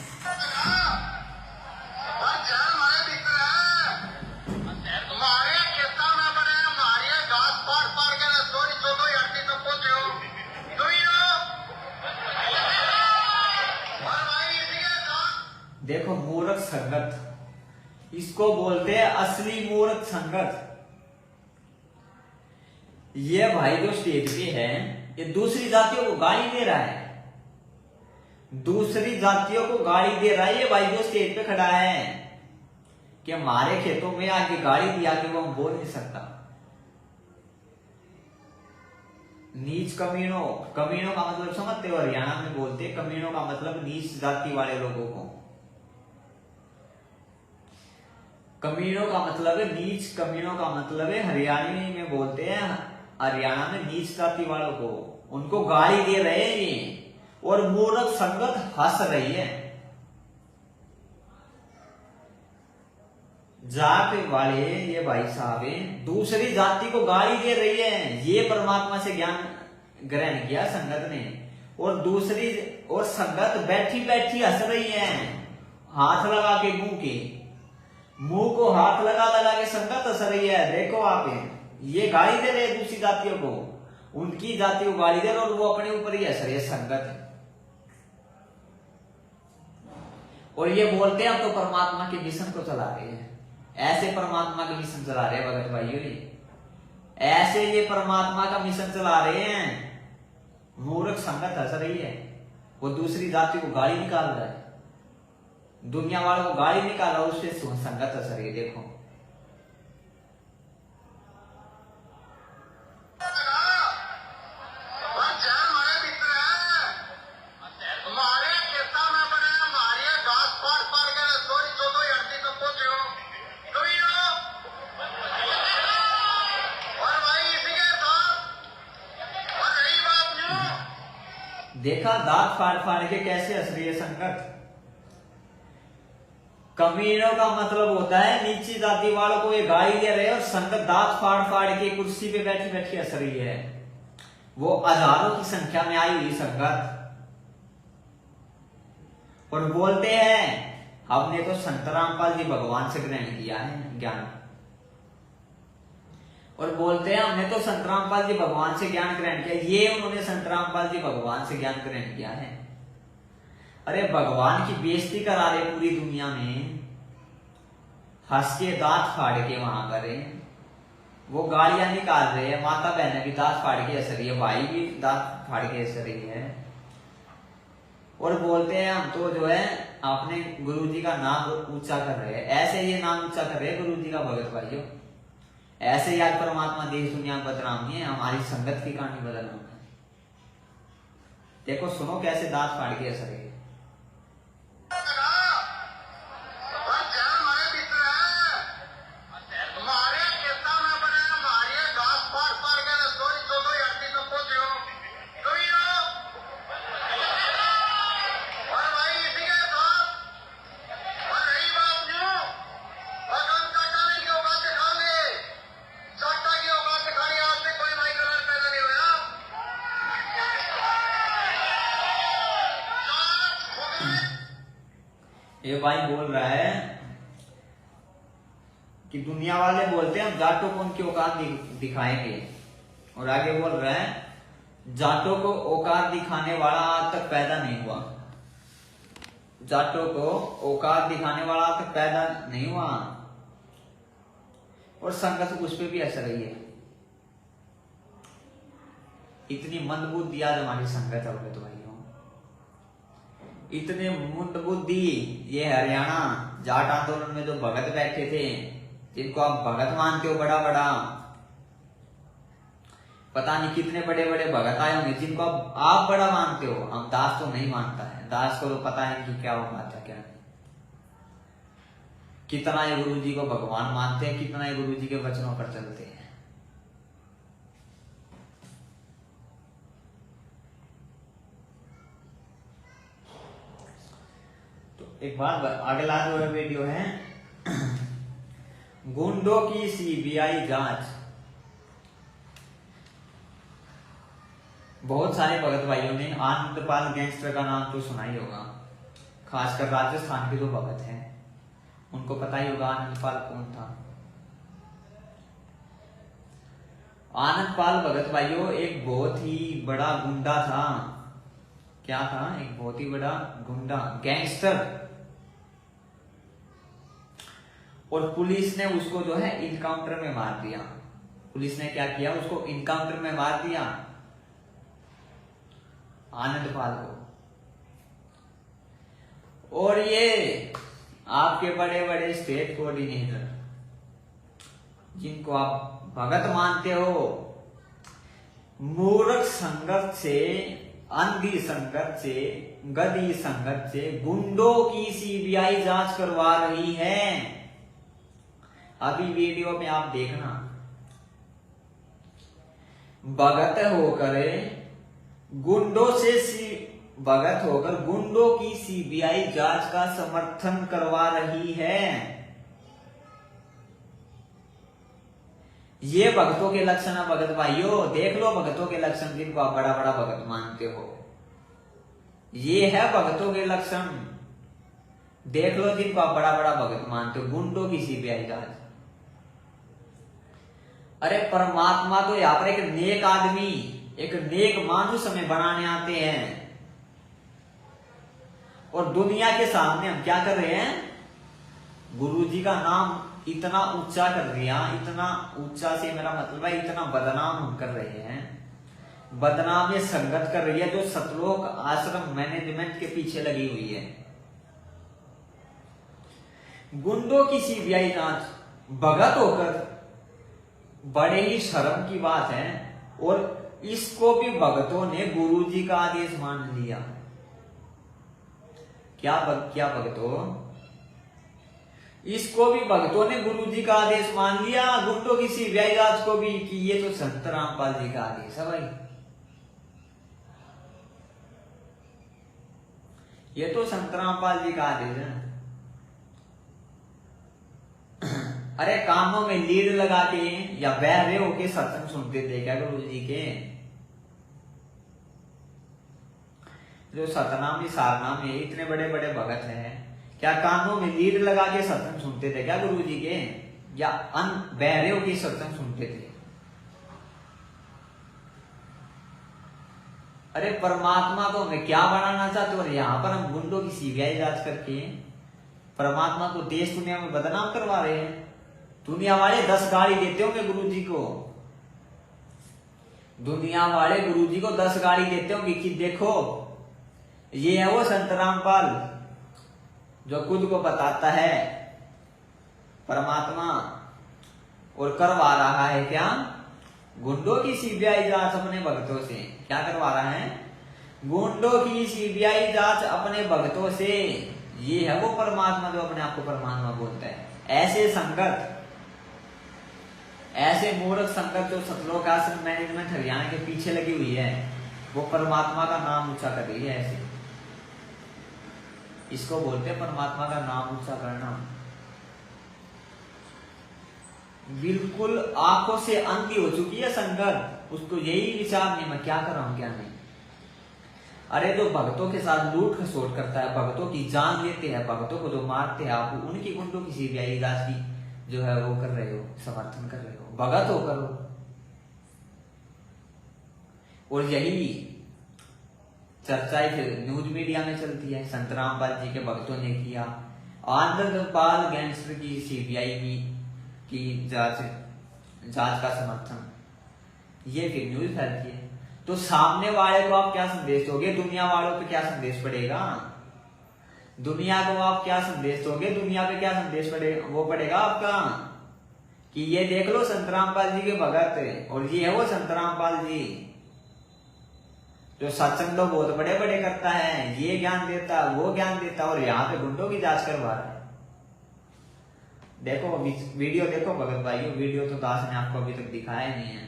देखो मूर्ख संगत, इसको बोलते हैं असली मूर्ख संगत। ये भाई जो स्टेज पे है, ये दूसरी जातियों को गाली दे रहा है, दूसरी जातियों को गाली दे रहा है। ये भाई जो स्टेज पे खड़ा है कि हमारे खेतों में आके गाली दिया कि वो हम बोल नहीं सकता। नीच कमीनों, कमीनों का मतलब समझते हो, हरियाणा में बोलते हैं कमीनों का मतलब नीच जाति वाले लोगों को। कमीनों का मतलब है नीच, कमीनों का मतलब है हरियाणवी में बोलते हैं, हरियाणा में नीच जाति वालों को, उनको गाली दे रहे हैं ये, और मूर्ख संगत हंस रही है। जात वाले ये भाई साहब दूसरी जाति को गाली दे रही है, ये परमात्मा से ज्ञान ग्रहण किया संगत ने, और दूसरी और संगत बैठी बैठी हंस रही है, हाथ लगा के मुंह को हाथ लगा लगा के संगत हंस रही है। देखो आप, ये गाली दे रहे हैं दूसरी जातियों को, उनकी जाति को गाली दे रहे और वो अपने ऊपर ही हंस रही है संगत। और ये बोलते हैं हम तो परमात्मा के मिशन को चला रहे हैं। ऐसे परमात्मा का मिशन चला रहे हैं भगत भाइयों, ऐसे ये परमात्मा का मिशन चला रहे हैं। मूर्ख संगत हंस रही है, वो दूसरी जाति को गाली निकाल रहा है, दुनिया वालों को गाली निकाला, उससे संगत हंस रही है। देखो देखा दांत फाड़ फाड़ के कैसे हंस रही है संगत। कमीनों का मतलब होता है नीची जाति वालों को ये गाली दे रहे हैं, और संगत दांत फाड़ फाड़ के कुर्सी पे बैठी बैठी हंस रही है। वो हजारों की संख्या में आई हुई संगत, और बोलते हैं हमने तो संत रामपाल जी भगवान से ग्रहण किया है ज्ञान, और बोलते हैं हमने तो संत रामपाल जी भगवान से ज्ञान ग्रहण किया। ये उन्होंने संत रामपाल जी भगवान से ज्ञान ग्रहण किया है। अरे भगवान की बेइज्जती करा रहे पूरी दुनिया में, हंस के दांत फाड़ के वहां करे, वो गालियां निकाल रहे हैं, माता बहनें भी दांत फाड़ के हंस रही है, भाई भी दांत फाड़ के हंस रही है, और बोलते हैं हम तो जो है अपने गुरु जी का नाम ऊंचा कर रहे हैं। ऐसे ये नाम ऊंचा कर रहे हैं गुरु जी का भगत भाइयों, ऐसे ही आज परमात्मा देश दुनिया में बदनाम नहीं है, हमारी संगत की कहानी बदनाम है। देखो सुनो कैसे दांत फाड़ के हंस रहे हैं। ये भाई बोल रहा है कि दुनिया वाले बोलते हैं हम जाटों को उनकी औकात दिखाएंगे, और आगे बोल रहा है जाटों को औकात दिखाने वाला आज तक पैदा नहीं हुआ, जाटों को औकात दिखाने वाला आज तक पैदा नहीं हुआ, और संगत उस पर भी असर रही है। इतनी मंदबुद्धि आज हमारी संगत है तो भाइयों, इतने मंदबुद्धि। ये हरियाणा जाट आंदोलन में जो भगत बैठे थे, जिनको आप भगत मानते हो बड़ा बड़ा, पता नहीं कितने बड़े बड़े भगत आए होंगे जिनको आप बड़ा मानते हो, हम दास तो नहीं मानता है, दास को तो पता है कि क्या होगा था क्या नहीं। कितना ये गुरु जी को भगवान मानते हैं, कितना ये गुरु जी के वचनों पर चलते हैं। एक बार अगला जो वीडियो है, गुंडों की सीबीआई जांच। बहुत सारे भगत भाइयों ने आनंदपाल गैंगस्टर का नाम तो सुना ही होगा, खासकर राजस्थान के जो भगत हैं उनको पता ही होगा आनंदपाल कौन था। आनंदपाल भगत भाइयों एक बहुत ही बड़ा गुंडा था। क्या था? एक बहुत ही बड़ा गुंडा, गैंगस्टर। और पुलिस ने उसको जो है इनकाउंटर में मार दिया। पुलिस ने क्या किया? उसको इनकाउंटर में मार दिया, आनंदपाल को। और ये आपके बड़े बड़े स्टेट कोऑर्डिनेटर जिनको आप भगत मानते हो, मूर्ख संगत से, अंधी संगत से, गधी संगत से गुंडों की सीबीआई जांच करवा रही है। अभी वीडियो में आप देखना, भगत होकर गुंडों से भगत होकर गुंडों की सीबीआई जांच का समर्थन करवा रही है। ये भगतों के लक्षण है भगत भाइयों। देख लो भगतों के लक्षण जिनको आप बड़ा बड़ा भगत मानते हो, ये है भगतों के लक्षण। देख लो जिनको आप बड़ा बड़ा भगत मानते हो, गुंडों की सीबीआई जांच। अरे परमात्मा तो यहाँ पर एक नेक आदमी, एक नेक मानुष हमें बनाने आते हैं, और दुनिया के सामने हम क्या कर रहे हैं? गुरुजी का नाम इतना ऊंचा कर दिया। इतना ऊंचा से मेरा मतलब है इतना बदनाम हम कर रहे हैं। बदनाम ये संगत कर रही है जो सतलोक आश्रम मैनेजमेंट के पीछे लगी हुई है। गुंडों की सीबीआई जांच भगत होकर, बड़े ही शर्म की बात है। और इसको भी भगतों ने गुरुजी का आदेश मान लिया। क्या भगतों? इसको भी भगतों ने गुरुजी का आदेश मान लिया, गुंडों की सीबीआई जांच को भी, कि ये तो संत रामपाल जी का आदेश है भाई, ये तो संत रामपाल जी का आदेश है। अरे कानों में लीड लगा के या बहरे होके सत्संग सुनते थे क्या गुरुजी के? जो सतनामी सारनामी इतने बड़े बड़े भगत हैं, क्या कानों में लीड लगा के सत्संग सुनते थे क्या गुरुजी के? या बहरे होके सत्संग सुनते थे? अरे परमात्मा को हमें क्या बनाना चाहते हो? और यहां पर हम गुंडों की सीबीआई जांच करके परमात्मा को देश दुनिया में बदनाम करवा रहे हैं। दुनिया वाले 10 गाड़ी देते होंगे गुरुजी को, दुनिया वाले गुरुजी को 10 गाड़ी देते होंगे कि देखो ये है वो संत रामपाल जो खुद को बताता है परमात्मा, और करवा रहा है क्या? गुंडों की सीबीआई जांच अपने भक्तों से। क्या करवा रहा है? गुंडों की सीबीआई जांच अपने भक्तों से। ये है वो परमात्मा जो अपने आप को परमात्मा बोलता है। ऐसे संगत, ऐसे मूर्ख संगत जो सतलोक आश्रम मैनेजमेंट हरियाणा के पीछे लगी हुई है, वो परमात्मा का नाम ऊंचा कर रही है। ऐसे इसको बोलते हैं परमात्मा का नाम ऊंचा करना। बिल्कुल आंखों से अंधी हो चुकी है संगत, उसको यही विचार नहीं मैं क्या कर रहा हूं क्या नहीं। अरे जो भक्तों के साथ लूट खसोट करता है, भक्तों की जान लेते हैं, भक्तों को जो मारते हैं, आप उनकी गुंडों की सीबीआई जांच की जो है वो कर रहे हो, समर्थन कर रहे हो, भगत हो करो। और यही चर्चाएं फिर न्यूज मीडिया में चलती है, संत रामपाल जी के भक्तों ने किया, आनंदपाल गैंगस्टर की सीबीआई की जांच का समर्थन, ये फिर न्यूज फैलती है। तो सामने वाले को आप क्या संदेश दोगे? दुनिया वालों पे क्या संदेश पड़ेगा? दुनिया को आप क्या संदेश दोगे? दुनिया पे क्या संदेश पड़ेगा? वो पड़ेगा आपका कि ये देख लो संत रामपाल जी के भगत, और ये है वो संत रामपाल जी जो सत्संग तो बहुत बड़े बड़े करता है, ये ज्ञान देता, वो ज्ञान देता, और यहाँ पे गुंडों की जांच करवा रहा है। देखो वीडियो देखो भगत भाइयों, वीडियो तो दास ने आपको अभी तक दिखाया नहीं है।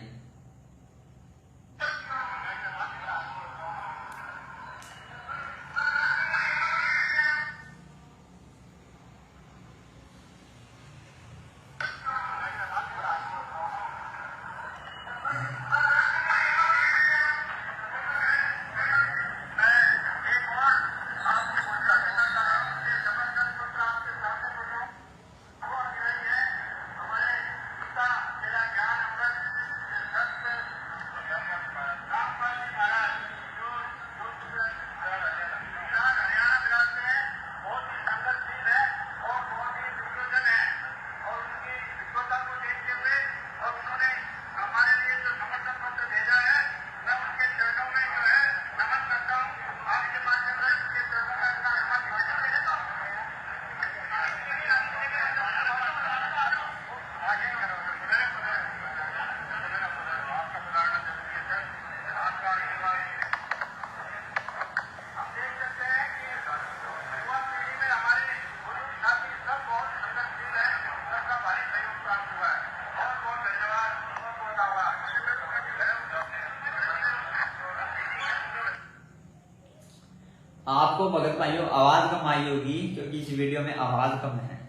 आपको भगत भाइयों आवाज कम आई होगी क्योंकि इस वीडियो में आवाज कम है।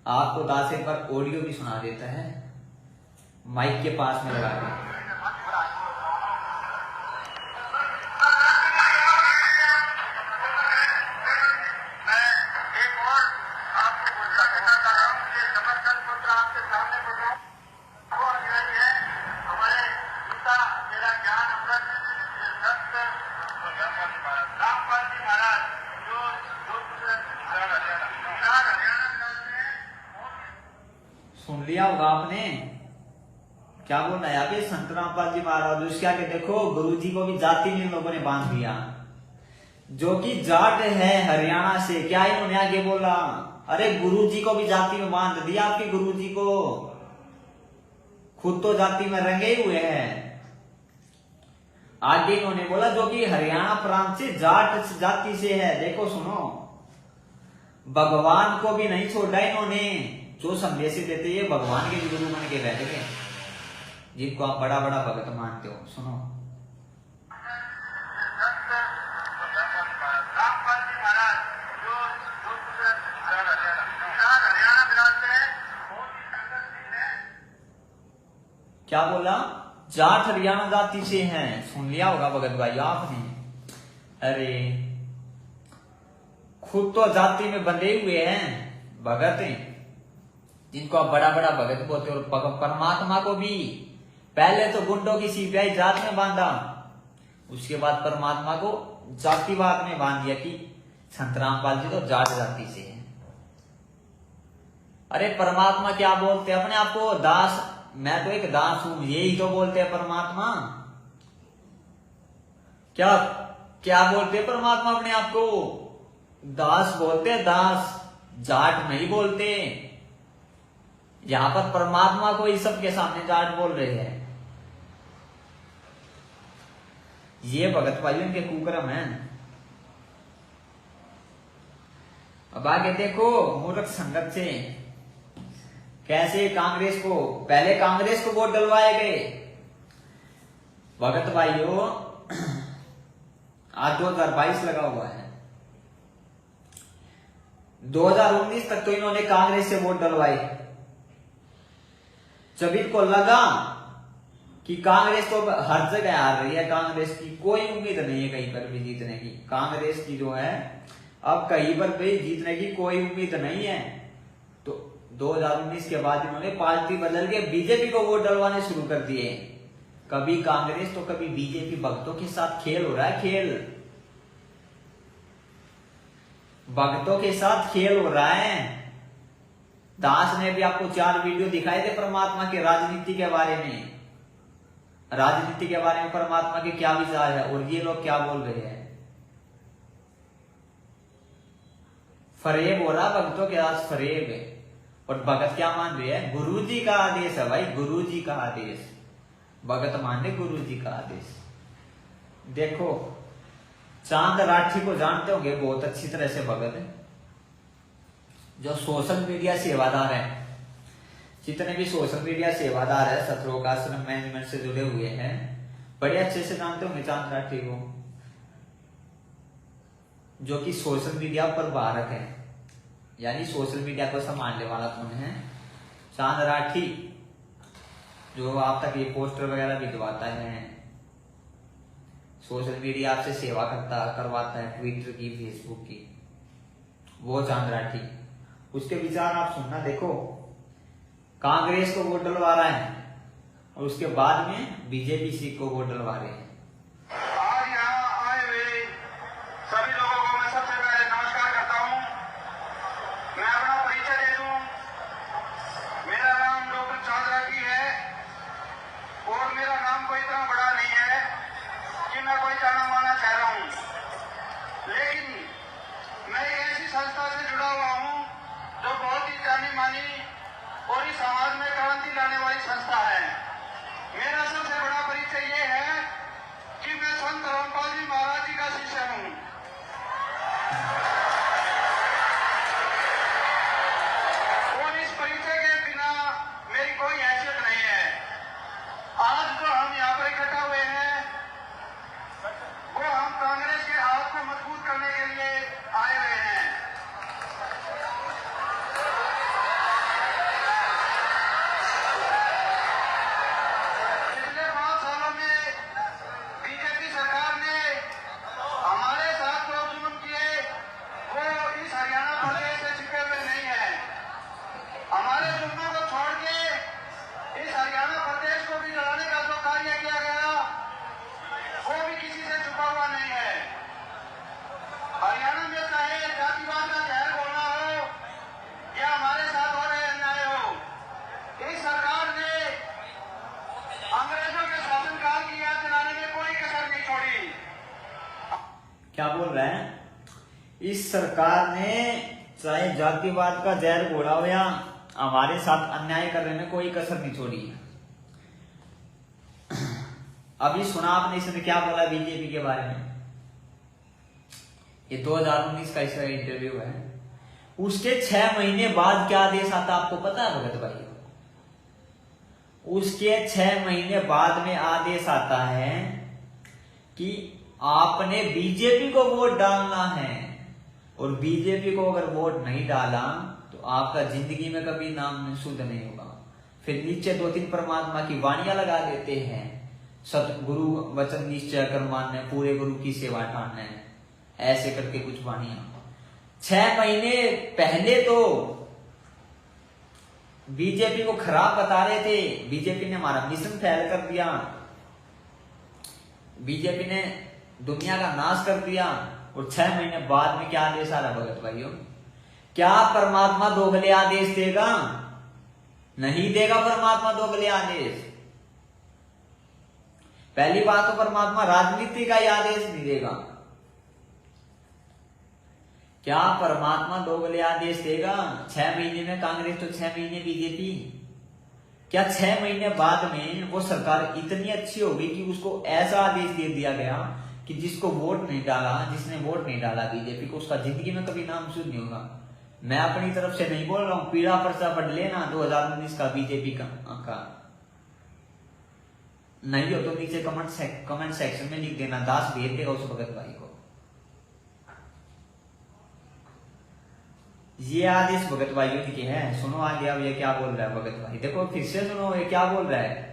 आपको दासे पर ऑडियो भी सुना देता है माइक के पास में लगा के। सुन लिया होगा आपने क्या बोल रहा है यहाँ पे संत रामपाल जी महाराज। उसके आगे देखो गुरु जी को भी जाति में इन लोगों ने बांध दिया, जो कि जाट है हरियाणा से। क्या इन्होंने आगे बोला, अरे गुरु जी को भी जाति में बांध दिया। आपके गुरु जी को खुद तो जाति में रंगे हुए हैं। आगे इन्होंने बोला जो कि हरियाणा प्रांत से जाट जाति से है। देखो सुनो, भगवान को भी नहीं छोड़ा इन्होंने। जो संदेश देते ये भगवान के गुरु बन के बैठ गए, जिनको आप बड़ा बड़ा भगत मानते हो। सुनो, क्या बोला, जाट हरियाणा जाति से हैं। सुन लिया होगा भगत भाई आपने। अरे खुद तो जाति में बंधे हुए हैं भगत, जिनको आप बड़ा बड़ा भगत बोलते हो। और परमात्मा को भी पहले तो गुंडों की सीपीआई जात में बांधा, उसके बाद परमात्मा को जातिवाद में बांध दिया कि संत रामपाल जी तो जाट जाति से हैं। अरे परमात्मा क्या बोलते हैं अपने आप को, दास, मैं तो एक दास हूं, यही तो बोलते हैं परमात्मा। क्या क्या बोलते हैं परमात्मा अपने आप को, दास बोलते हैं, दास, जाट नहीं बोलते। यहां पर परमात्मा को इस सब के सामने जाट बोल रहे हैं। ये भगत भाइयों के कुकर्म है। अब आगे देखो मूर्ख संगत से कैसे कांग्रेस को, पहले कांग्रेस को वोट डलवाए गए। भगत भाइयों आज 2022 लगा हुआ है, 2019 तक तो इन्होंने कांग्रेस से वोट डलवाए। जब इनको लगा कि कांग्रेस तो हर जगह हार रही है, कांग्रेस की कोई उम्मीद नहीं है कहीं पर भी जीतने की, कांग्रेस की जो है अब कहीं पर भी जीतने की कोई उम्मीद नहीं है, तो 2019 के बाद इन्होंने पार्टी बदल के बीजेपी को वोट डलवाने शुरू कर दिए। कभी कांग्रेस तो कभी बीजेपी, भक्तों के साथ खेल हो रहा है, खेल, भक्तों के साथ खेल हो रहा है। दास ने भी आपको 4 वीडियो दिखाए थे परमात्मा के राजनीति के बारे में, राजनीति के बारे में परमात्मा के क्या विचार है और ये लोग क्या बोल रहे हैं। फरेब हो रहा भक्तों के साथ, फरेब है। और भगत क्या मान रहे हैं, गुरु जी का आदेश है भाई, गुरु जी का आदेश। भगत मान रहे गुरु जी का आदेश। देखो चांद राठी को जानते होंगे बहुत अच्छी तरह से भगत है, जो सोशल मीडिया सेवादार है। जितने भी सोशल मीडिया सेवादार है, सतरोग आश्रम मैनेजमेंट से जुड़े हुए हैं, बड़े अच्छे से जानते होंगे चांद राठी को, जो कि सोशल मीडिया पर बारक है, यानी सोशल मीडिया को संभालने वाला कौन है, चांद राठी, जो आप तक ये पोस्टर वगैरह भिजवाता है, सोशल मीडिया आपसे सेवा करवाता है, ट्विटर की, फेसबुक की, वो चांद राठी। उसके विचार आप सुनना। देखो कांग्रेस को वोट डलवा रहा है और उसके बाद में बीजेपी सीट को वोट डलवा रहे हैं। आज यहाँ आए हुए सभी लोगों को मैं सबसे पहले नमस्कार करता हूँ। मैं अपना परिचय दे दूँ। मेरा नाम डॉक्टर चांद राठी है और मेरा नाम कोई इतना बड़ा नहीं है कि मैं कोई जाना माना चाह रहा हूँ, लेकिन मैं एक ऐसी संस्था से जुड़ा हुआ हूँ जो बहुत ही जानी मानी और इस समाज में क्रांति लाने वाली संस्था है। मेरा सबसे बड़ा परिचय ये है क्या बोल रहा है, इस सरकार ने चाहे जातिवाद का जहर घोड़ा हो या हमारे साथ अन्याय करने में कोई कसर नहीं छोड़ी। अभी सुना आपने इसने क्या बोला बीजेपी के बारे में, ये 2019 का इसका इंटरव्यू है। उसके 6 महीने बाद क्या आदेश आता आपको पता है भगत भाई? उसके 6 महीने बाद में आदेश आता है कि आपने बीजेपी को वोट डालना है, और बीजेपी को अगर वोट नहीं डाला तो आपका जिंदगी में कभी नाम शुद्ध नहीं होगा। फिर नीचे 2-3 परमात्मा की वाणियां लगा देते हैं, सतगुरु वचन निश्चय कर मानने, पूरे गुरु की सेवा ठानने, ऐसे करके कुछ वाणियां। 6 महीने पहले तो बीजेपी को खराब बता रहे थे, बीजेपी ने हमारा मिशन फेल कर दिया, बीजेपी ने दुनिया का नाश कर दिया, और 6 महीने बाद में क्या आदेश आ रहा भगत भाइयों? क्या परमात्मा दोगले आदेश देगा? नहीं देगा परमात्मा दोगले आदेश। पहली बात तो परमात्मा राजनीति का ही आदेश नहीं देगा। क्या परमात्मा दोगले आदेश देगा? 6 महीने में कांग्रेस तो 6 महीने बीजेपी, क्या 6 महीने बाद में वो सरकार इतनी अच्छी होगी कि उसको ऐसा आदेश दे दिया गया कि जिसको वोट नहीं डाला, जिसने वोट नहीं डाला बीजेपी को, उसका जिंदगी में कभी नाम शुद्ध नहीं होगा। मैं अपनी तरफ से नहीं बोल रहा हूं, पीड़ा पर्चा पढ़ लेना 2019 का बीजेपी का नहीं हो तो नीचे कमेंट सेक्शन में लिख देना, दास भेज देगा उस भगत भाई को। ये आदेश भगत भाइयों के हैं। सुनो आगे अब ये क्या बोल रहा है भगत भाई, देखो फिर से सुनो ये क्या बोल रहा है।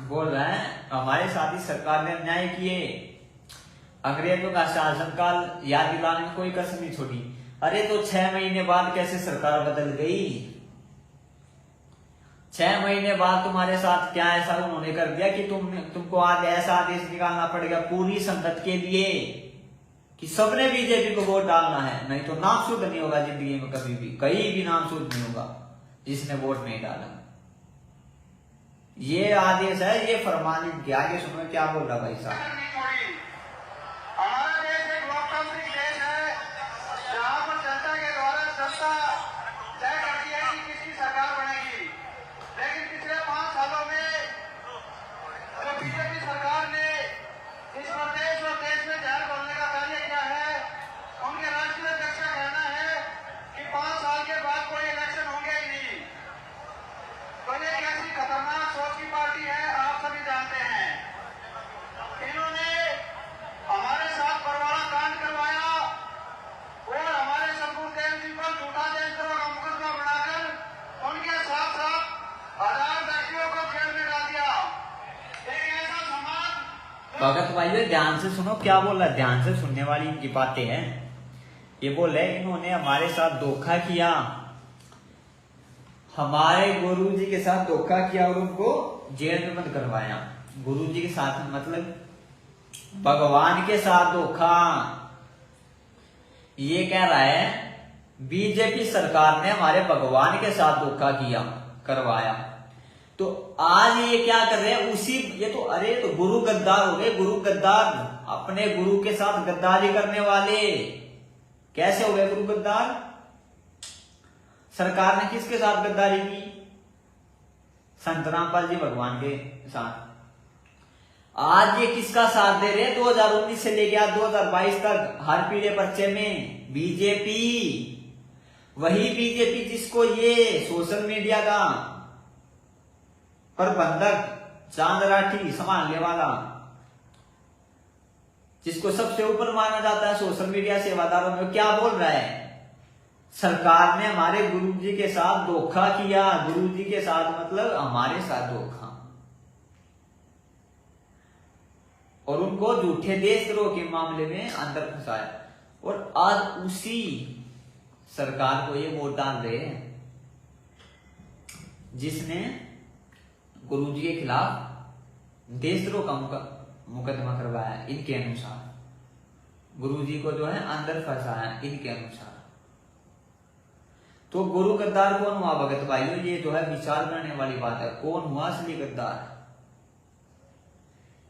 बोल रहा है हमारे साथ ही सरकार ने अन्याय किए, अंग्रेजों का शासनकाल याद दिलाने में कोई कसर नहीं छोड़ी। अरे तो 6 महीने बाद कैसे सरकार बदल गई? 6 महीने बाद तुम्हारे साथ क्या ऐसा उन्होंने कर दिया कि तुमको आज ऐसा आदेश निकालना पड़ेगा पूरी संसद के लिए कि सबने बीजेपी को वोट डालना है, नहीं तो नाम शुद्ध नहीं होगा जिंदगी में, कभी भी कहीं भी नाम शुद्ध नहीं होगा जिसने वोट नहीं डाला। ये आदेश है, ये फरमान के आगे सुनो क्या बोल रहा भाई साहब। हमारा देश एक लोकतांत्रिक देश है जहां पर जनता के द्वारा जनता तय करती है कि किसकी सरकार बनेगी। लेकिन पिछले 5 सालों में जो बीजेपी सरकार ने इस प्रदेश और देश में जहर घोलने का कार्य किया है, उनके राष्ट्रीय अध्यक्ष का कहना है कि 5 साल के बाद कोई इलेक्शन होंगे ही नहीं। तो ये कैसी खतरनाक सोच की पार्टी है आप सभी जानते हैं। इन्होंने हमारे साथ परवाना कांड करवाया और हमारे सदगुरुदेव जी पर झूठा देशद्रोह का मुकदमा बनाकर उनके साथ साथ 1000 व्यक्तियों को जेल में डाल दिया। एक ऐसा समाज। भगत भाइयों ध्यान से सुनो क्या बोल रहा है, ध्यान से सुनने वाली इनकी बातें हैं। ये बोल रहे इन्होंने हमारे साथ धोखा किया, हमारे गुरुजी के साथ धोखा किया और उनको जेल में बंद करवाया। गुरुजी के साथ मतलब भगवान के साथ धोखा। ये कह रहा है बीजेपी सरकार ने हमारे भगवान के साथ धोखा किया, करवाया। तो आज ये क्या कर रहे हैं उसी, ये तो अरे तो गुरु गद्दार हो गए, गुरु गद्दार, अपने गुरु के साथ गद्दारी करने वाले। कैसे हो गए गुरु गद्दार? सरकार ने किसके साथ गद्दारी की? संत रामपाल जी भगवान के साथ। आज ये किसका साथ दे रहे हैं? 2019 से लेके आज 2022 तक हर पीढ़े पर्चे में बीजेपी, वही बीजेपी जिसको ये सोशल मीडिया का प्रबंधक चांद राठी संभालने वाला, जिसको सबसे ऊपर माना जाता है सोशल मीडिया सेवादारों में, क्या बोल रहा है? सरकार ने हमारे गुरुजी के साथ धोखा किया। गुरुजी के साथ मतलब हमारे साथ धोखा। और उनको झूठे देशद्रोह के मामले में अंदर फंसाया, और आज उसी सरकार को ये वोट डाल रहे हैं जिसने गुरुजी के खिलाफ देशद्रोह का मुकदमा करवाया। इनके अनुसार गुरुजी को जो है अंदर फंसाया इनके अनुसार। तो गुरु गद्दार कौन हुआ भगत भाइयों? ये जो है विचार करने वाली बात है। कौन हुआ असली गद्दार?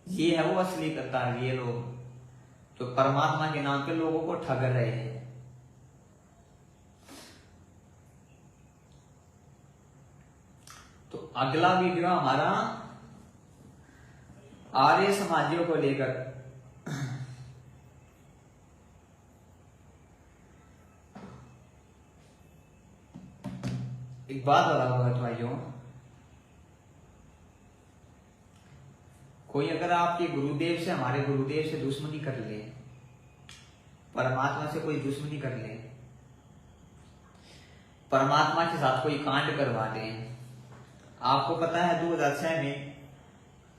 ये है वो असली गद्दार, ये लोग जो परमात्मा के नाम पे लोगों को ठग रहे हैं। तो अगला वीडियो हमारा आर्य समाजियों को लेकर। एक बात बताओ भगत भाइयों, कोई अगर आपके गुरुदेव से, हमारे गुरुदेव से दुश्मनी कर ले, परमात्मा से कोई दुश्मनी कर ले, परमात्मा के साथ कोई कांड करवा दे। आपको पता है 2006 में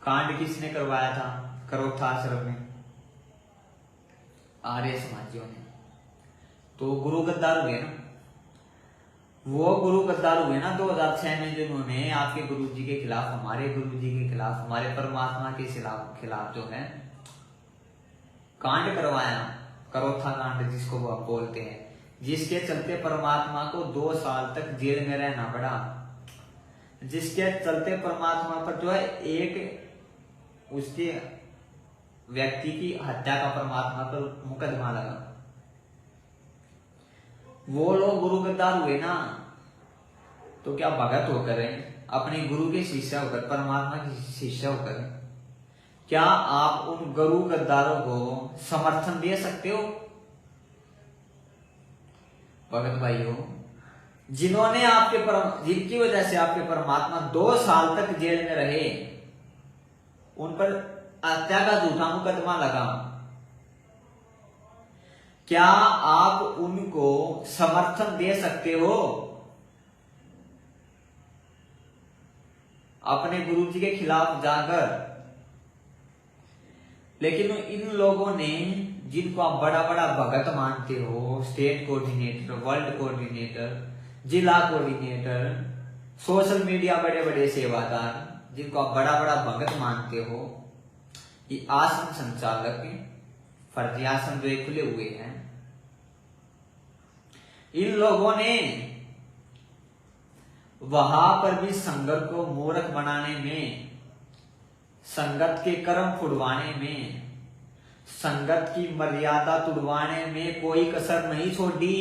कांड किसने करवाया था करोथा आश्रम में? आर्य समाजियों ने। तो गुरु गद्दार हुए ना, वो गुरु गद्दार हुए ना 2006 में, जिन्होंने आपके गुरुजी के खिलाफ, हमारे गुरुजी के खिलाफ, हमारे परमात्मा के खिलाफ जो है कांड करवाया, करोथा कांड जिसको वो आप बोलते हैं, जिसके चलते परमात्मा को 2 साल तक जेल में रहना पड़ा, जिसके चलते परमात्मा पर जो है एक उसके व्यक्ति की हत्या का परमात्मा पर मुकदमा लगा। वो लोग गुरु गद्दार हुए ना, तो क्या भगत होकर अपने गुरु के शिष्य होकर, परमात्मा के शिष्य होकर, क्या आप उन गुरु गद्दारों को समर्थन दे सकते हो? भगत भाइयों, जिन्होंने जिनकी वजह से आपके परमात्मा 2 साल तक जेल में रहे, उन पर हत्या का झूठा मुकदमा लगा, क्या आप उनको समर्थन दे सकते हो? अपने गुरुजी के खिलाफ जाकर। लेकिन इन लोगों ने, जिनको आप बड़ा बड़ा भगत मानते हो, स्टेट कोऑर्डिनेटर, वर्ल्ड कोऑर्डिनेटर, जिला कोऑर्डिनेटर, सोशल मीडिया बड़े बड़े सेवादार, जिनको आप बड़ा बड़ा भगत मानते हो, ये आश्रम संचालक, फर्जी आश्रम जो खुले हुए हैं, इन लोगों ने वहां पर भी संगत को मूर्ख बनाने में, संगत के कर्म फुड़वाने में, संगत की मर्यादा तुड़वाने में कोई कसर नहीं छोड़ी।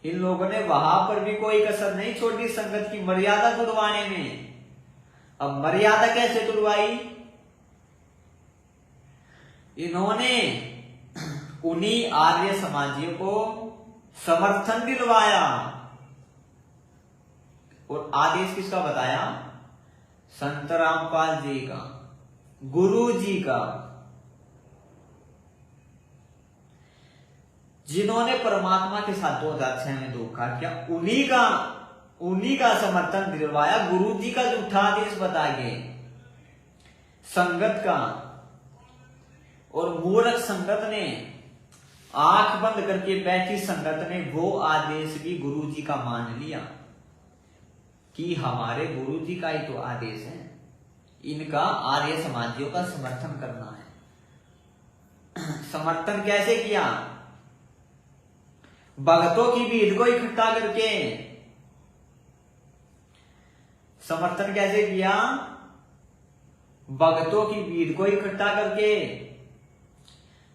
इन लोगों ने वहां पर भी कोई कसर नहीं छोड़ी संगत की मर्यादा तुड़वाने में। अब मर्यादा कैसे तुड़वाई? इन्होंने उन्हीं आर्य समाजियों को समर्थन दिलवाया, और आदेश किसका बताया? संत रामपाल जी का, गुरु जी का, जिन्होंने परमात्मा के साथ 2006 में धोखा किया, उन्हीं का समर्थन दिलवाया। गुरु जी का झूठा आदेश बता के संगत का, और मूर्ख संगत ने, आंख बंद करके बैठी संगत ने वो आदेश भी गुरुजी का मान लिया कि हमारे गुरुजी का ही तो आदेश है, इनका आर्य समाजियों का समर्थन करना है। समर्थन कैसे किया? भक्तों की भीड़ को इकट्ठा करके। समर्थन कैसे किया? भक्तों की भीड़ को इकट्ठा करके,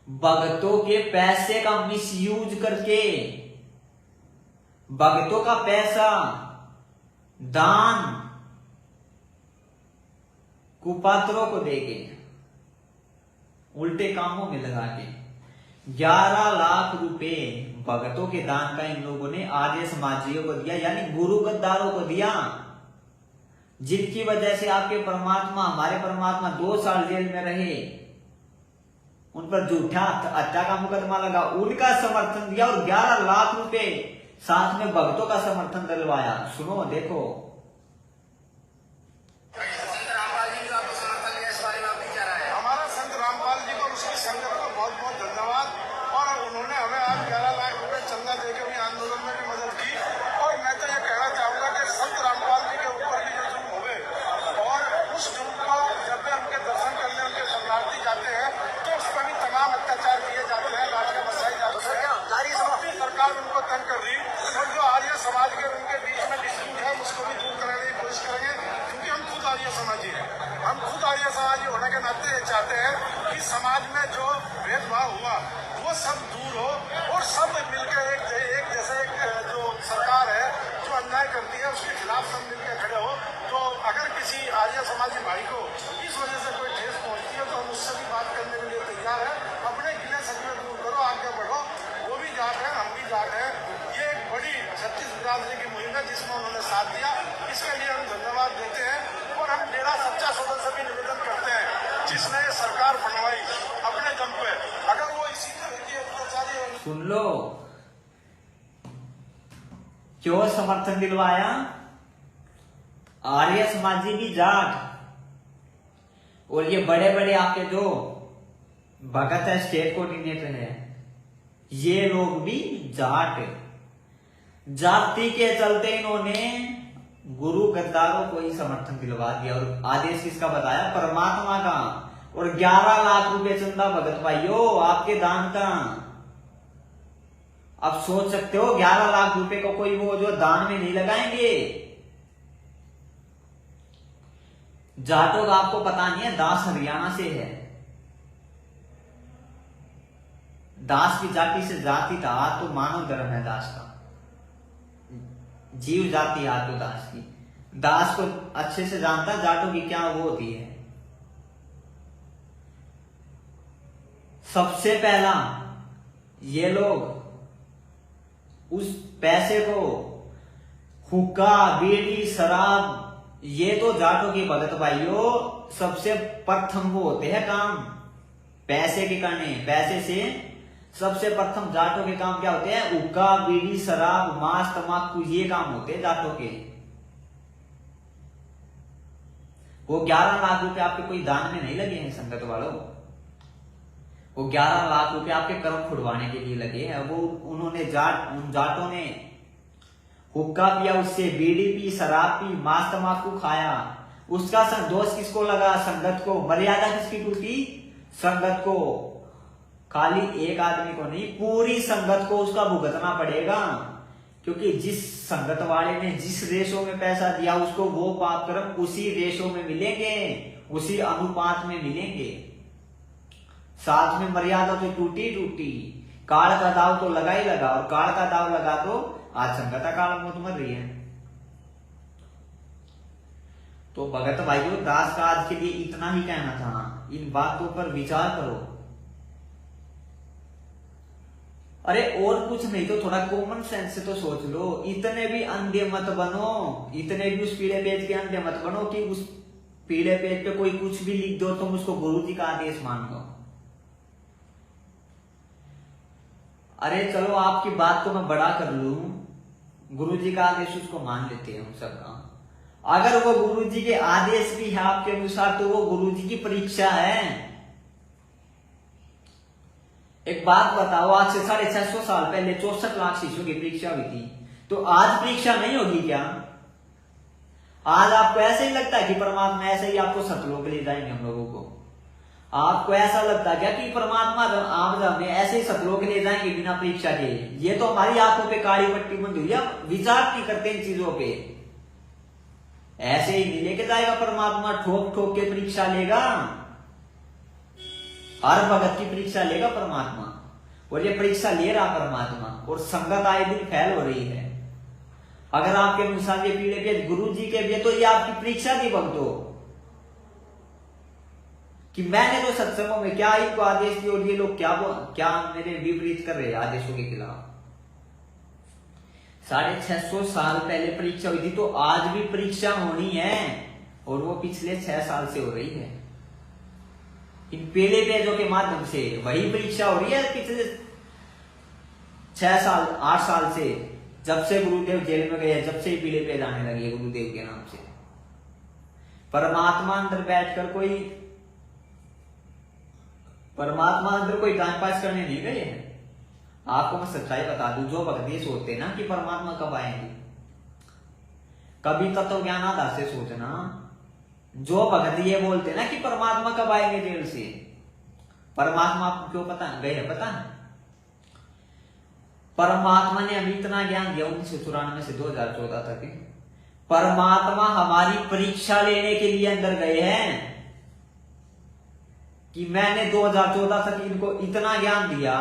भक्तों के पैसे का मिसयूज करके, भक्तों का पैसा दान कुपात्रों को देके, उल्टे कामों में लगा के 11 लाख रुपए भक्तों के दान का इन लोगों ने आर्य समाजियों को दिया, यानी गुरु गद्दारों को दिया, जिनकी वजह से आपके परमात्मा, हमारे परमात्मा 2 साल जेल में रहे, उन पर झूठा हत्या का मुकदमा लगा, उनका समर्थन दिया, और 11 लाख रुपए साथ में भक्तों का समर्थन दिलवाया। सुनो, देखो। संत रामपाल जी का समर्थन समाजी हैं। हम खुद आर्य समाजी होने के नाते चाहते हैं कि समाज में जो भेदभाव हुआ वो सब दूर हो और सब मिलकर एक जैसे एक जो सरकार है जो अन्याय करती है उसके खिलाफ सब मिलकर खड़े हो। तो अगर किसी आर्य समाजी भाई को इस वजह से कोई ठेस पहुंचती है तो हम उससे भी बात करने के लिए तैयार है। अपने गिले सगले दूर करो, आगे बढ़ो। वो भी जाट है, हम भी जाट है। ये एक बड़ी छत्तीस बिरादरी की मुहिम है जिसमें उन्होंने साथ दिया, इसके लिए हम धन्यवाद देते हैं। और हम डेरा सच्चा सदन से भी निवेदन करते हैं जिसने ये सरकार बनवाई अपने दम पे, अगर वो इसी तरह की अत्याचारी। सुन लो क्यों समर्थन दिलवाया? आर्य समाजी भी जाट, और ये बड़े बड़े आपके जो भगत है, स्टेट कोऑर्डिनेटर है, ये लोग भी जाट। जाति के चलते इन्होंने गुरु गद्दारों को ही समर्थन दिलवा दिया। और आदेश किसका बताया? परमात्मा का। और 11 लाख रुपए चंदा भगत भाइयों आपके दान का। अब सोच सकते हो 11 लाख रुपए को कोई वो जो दान में नहीं लगाएंगे। जाटों का आपको पता नहीं है, दास हरियाणा से है। दास की जाति से जाति था, तो मानव धर्म है दास का। जीव जाति है तो दास की। दास को अच्छे से जानता जाटों की क्या वो होती है। सबसे पहला ये लोग उस पैसे को हुक्का, बीड़ी, शराब, ये तो जाटों की भगत भाइयों सबसे प्रथम वो होते हैं काम पैसे के करने। पैसे से सबसे प्रथम जाटों के काम क्या होते हैं? हुक्का, बीड़ी, शराब, मांस, तंबाकू, ये काम होते हैं जाटों के। वो 11 लाख रुपए आपके कोई दान में नहीं लगे हैं संगत वालों। वो 11 लाख रुपए आपके कर्म फुड़वाने के लिए लगे हैं। वो उन्होंने उन जाटों ने हुक्का पिया, उससे बीड़ी पी, शराब पी, मांस तंबाकू खाया। उसका दोष किसको लगा? संगत को। मर्यादा किसकी टूटी? संगत को। खाली एक आदमी को नहीं, पूरी संगत को उसका भुगतना पड़ेगा। क्योंकि जिस संगत वाले ने जिस रेशो में पैसा दिया उसको वो पाप कर्म उसी रेशो में मिलेंगे, उसी अनुपात में मिलेंगे। साथ में मर्यादा तो टूटी। काल का दाव तो लगा ही लगा, और काल का दाव लगा तो आज संगत काल मौत मर रही है। तो भगत भाइयों, दास का आज के लिए इतना ही कहना था। इन बातों पर विचार करो। अरे और कुछ नहीं तो थोड़ा कॉमन सेंस से तो सोच लो। इतने भी अंधे मत बनो, इतने भी उस पीले पेज के अंधे मत बनो कि उस पीले पेज पे कोई कुछ भी लिख दो तुम उसको गुरु जी का आदेश मान लो। अरे चलो आपकी बात को मैं बड़ा कर लूं, गुरु जी का आदेश उसको मान लेते हैं हम सबका। अगर वो गुरु जी के आदेश भी है आपके अनुसार तो वो गुरु जी की परीक्षा है। एक बात बताओ, आज से 650 साल पहले 64 लाख शिष्यों की परीक्षा हुई थी, तो आज परीक्षा नहीं होगी क्या? आज आपको ऐसे ही लगता है कि परमात्मा ऐसे ही आपको सतलोक ले जाएंगे हम लोगों को? आपको ऐसा लगता है क्या कि परमात्मा आप हमें ऐसे ही सतलोक ले जाएंगे बिना परीक्षा के? ये तो हमारी आंखों पे काली पट्टी बंधी हुई है, विचार नहीं करते इन चीजों पे। ऐसे ही नहीं लेके जाएगा परमात्मा, ठोक ठोक के परीक्षा लेगा। हर भगत की परीक्षा लेगा परमात्मा, और ये परीक्षा ले रहा परमात्मा। और संगत आए दिन फैल हो रही है। अगर आपके अनुसार ये पीले पेज गुरु जी के भी, तो ये आपकी परीक्षा थी भक्तों, कि मैंने तो सत्संगों में क्या इनको आदेश दिए और ये लोग क्या मेरे विपरीत कर रहे हैं आदेशों के खिलाफ। 650 साल पहले परीक्षा हुई थी, तो आज भी परीक्षा होनी है, और वो पिछले 6 साल से हो रही है। इन पीले पेजों के माध्यम से वही परीक्षा हो रही है पिछले 6 साल 8 साल से, जब से गुरुदेव जेल में गए, जब से ही पीले पेज आने लगे गुरुदेव के नाम से। परमात्मा अंदर कोई टाइम पास करने नहीं गए हैं। आपको मैं सच्चाई बता दूं, जो भक्त ये सोचते ना कि परमात्मा कब आएंगे, कभी तत्व ज्ञान आधार से सोचना। जो भक्त ये बोलते ना कि परमात्मा कब आएंगे जेल से, परमात्मा आपको क्यों पता है? पता है परमात्मा ने हमें इतना ज्ञान दिया 1994 से 2014 तक। परमात्मा हमारी परीक्षा लेने के लिए अंदर गए हैं कि मैंने 2014 तक इनको इतना ज्ञान दिया,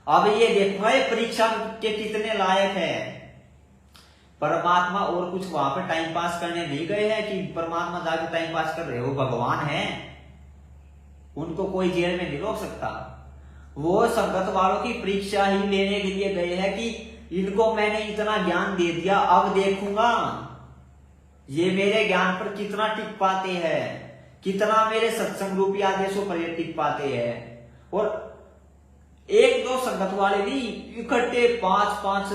अब ये देखो ये परीक्षा के कितने लायक है। परमात्मा और कुछ वहां पर टाइम पास करने नहीं गए हैं कि परमात्मा जाके टाइम पास कर रहे हो, भगवान है, उनको कोई जेल में नहीं रोक सकता। वो संगत वालों की परीक्षा ही लेने के लिए गए हैं कि इनको मैंने इतना ज्ञान दे दिया, अब देखूंगा ये मेरे ज्ञान पर कितना टिक पाते हैं, कितना मेरे सत्संग रूपी आदेशों पर ये टिक पाते हैं। और एक दो संगत वाले नहीं, इकट्ठे 5-5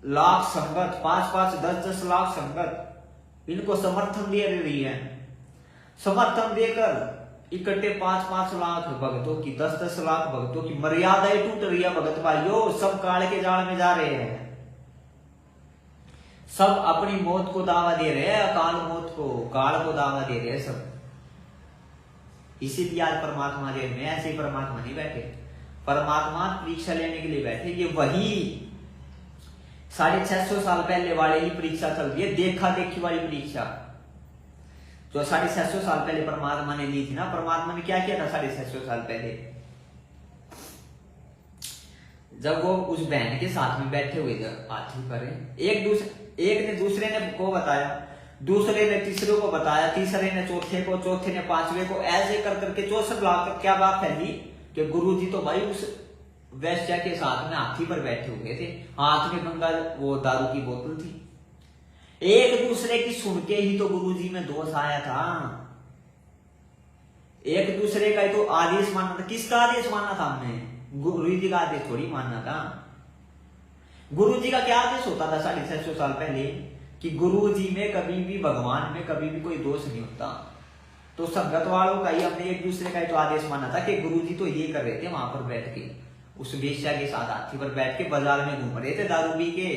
लाख संगत, 5-5 10-10 लाख संगत इनको समर्थन दे रही है। समर्थन देकर इकट्ठे 5-5 लाख भक्तों की, 10-10 लाख भक्तों की मर्यादाएं टूट रही है भगत भाइयों। सब काल के जाल में जा रहे हैं, सब अपनी मौत को दावा दे रहे हैं, अकाल मौत को, काल को दावा दे रहे हैं सब। इसीलिए आज परमात्मा जेल में, ऐसे ही परमात्मा नहीं बैठे, परमात्मा परीक्षा लेने के लिए बैठे। ये वही 650 साल पहले वाले ही परीक्षा चल रही है, देखा देखी वाली परीक्षा जो 650 साल पहले परमात्मा ने ली थी ना। परमात्मा ने क्या किया था 650 साल पहले, जब वो उस बहन के साथ में बैठे हुए थे हाथी पर, एक ने दूसरे ने को बताया, दूसरे ने तीसरे को बताया, तीसरे ने चौथे को, चौथे ने पांचवे को, ऐसे कर करके 64 लाख तक क्या बात फैली कि गुरुजी तो भाई उस वैश्या के साथ में हाथी पर बैठे हुए थे, हाथ में गंगा वो दारू की बोतल थी। एक दूसरे की सुन के ही तो गुरुजी में दोष आया था। एक दूसरे का ही तो आदेश मानना था। किसका आदेश मानना था हमने? गुरुजी का आदेश थोड़ी मानना था। गुरुजी का क्या आदेश होता था 650 साल पहले कि गुरुजी में कभी भी, भगवान में कभी भी कोई दोष नहीं होता। तो संगत वालों का ही हमने एक दूसरे का ही तो आदेश माना था कि गुरुजी तो ये कर रहे थे वहां पर बैठ के, उस वेश्या के साथ हाथी पर बैठ के बाजार में घूम रहे थे दारू पी के,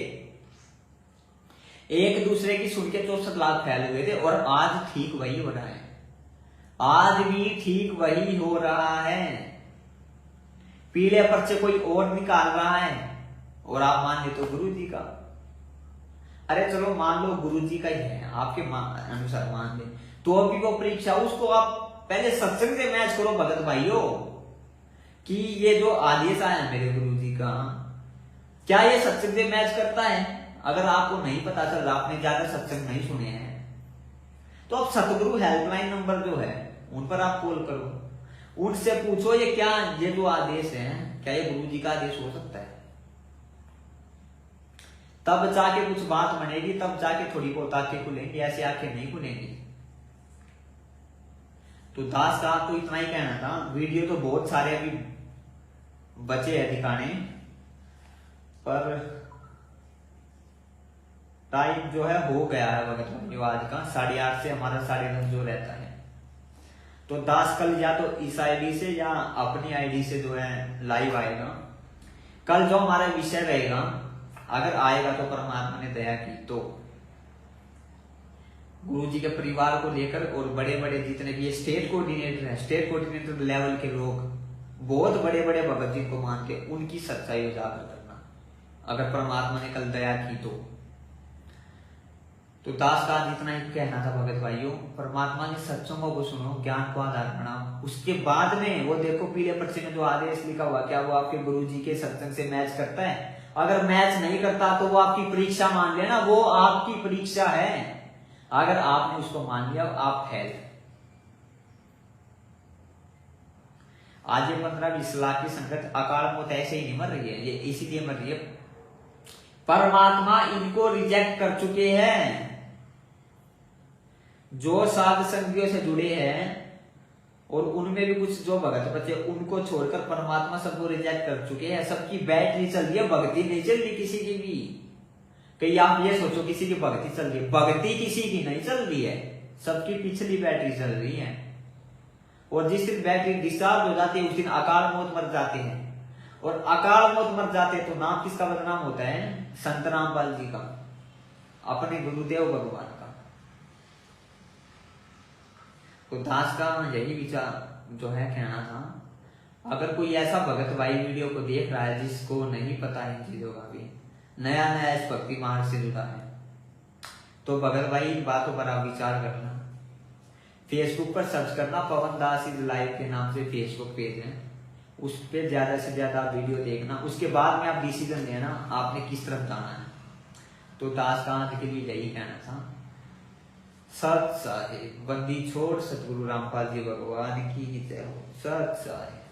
एक दूसरे की सुन के 64 लाख फैले हुए थे। और आज ठीक वही हो रहा है, आज भी ठीक वही हो रहा है। पीले पर्चे कोई और निकाल रहा है और आप मान लेते हो गुरुजी का। अरे चलो मान लो गुरुजी का ही है, आपके अनुसार मान ले, तो अभी वो परीक्षा, उसको आप पहले सत्संग से मैच करो भगत भाइयों कि ये जो आदेश आया मेरे गुरुजी का, क्या ये सत्संग से मैच करता है? अगर आपको नहीं पता चल रहा, आपने ज्यादा सत्संग नहीं सुने हैं, तो आप सतगुरु हेल्पलाइन नंबर जो है उन पर आप कॉल करो, उनसे पूछो ये क्या, ये जो आदेश है क्या ये गुरुजी का आदेश हो सकता है? तब जाके कुछ बात बनेगी, तब जाके थोड़ी बहुत आंखें खुलेंगी, ऐसी आंखें नहीं खुलेंगी। तो दास का तो इतना ही कहना था। वीडियो तो बहुत सारे अभी बचे हैं दिखाने, पर टाइम जो है हो गया है वक्त आज का 8:30 से हमारा 9:30 जो रहता है। तो दास कल या तो इस आईडी से या अपनी आईडी से जो है लाइव आएगा। कल जो हमारा विषय रहेगा, अगर आएगा तो परमात्मा ने दया की तो गुरुजी के परिवार को लेकर, और बड़े बड़े जितने भी स्टेट कोऑर्डिनेटर हैं, स्टेट कोऑर्डिनेटर लेवल के लोग, बहुत बड़े बड़े भगत जी को मानते, उनकी सच्चाई उजागर करना, अगर परमात्मा ने कल दया की तो दास का जितना ही कहना था भगत भाइयों, परमात्मा के सत्संगों को सुनो, ज्ञान को आधार बनाओ। उसके बाद में वो देखो पीले पर्चे में जो आदेश लिखा हुआ, क्या वो आपके गुरुजी के सत्संग से मैच करता है? अगर मैच नहीं करता तो वो आपकी परीक्षा मान लेना, वो आपकी परीक्षा है। अगर आपने उसको मान लिया आप फेल। आज ये 15-20 लाख की संगत अकाल मौत ऐसे ही नहीं मर रही है, ये इसीलिए मर रही है, परमात्मा इनको रिजेक्ट कर चुके हैं। जो साध संगियों से जुड़े हैं और उनमें भी कुछ जो भगत बचे, उनको छोड़कर परमात्मा सबको रिजेक्ट कर चुके हैं। सबकी बैटरी चल रही है, भक्ति नहीं चल रही किसी की भी। कहीं आप ये सोचो किसी की भक्ति चल रही है, भक्ति किसी की नहीं चल रही है, सबकी पिछली बैटरी चल रही है। और जिस दिन बैटरी डिस्चार्ज हो जाती है उस दिन अकाल मौत मर जाते हैं, और अकाल मौत मर जाते हैं तो नाम किसका बदनाम होता है? संत रामपाल जी का, अपने गुरुदेव भगवान का। तो दास का यही विचार जो है कहना था। अगर कोई ऐसा भगत भाई वीडियो को देख रहा है जिसको नहीं पता इन चीजों का भी, नया इस भक्ति मार्ग से जुड़ा है, तो भगत भाई इन बातों पर आप विचार करना। फेसबुक पर सर्च करना, पवन दास इज लाइव के नाम से फेसबुक पेज है, उस पर ज्यादा से ज्यादा वीडियो देखना, उसके बाद में आप डिसीजन लेना आपने किस तरफ जाना है। तो दास कांत के लिए यही कहना था। सत साहिब, बंदी छोड़ सतगुरु रामपाल जी भगवान की जय हो। सत साहिब।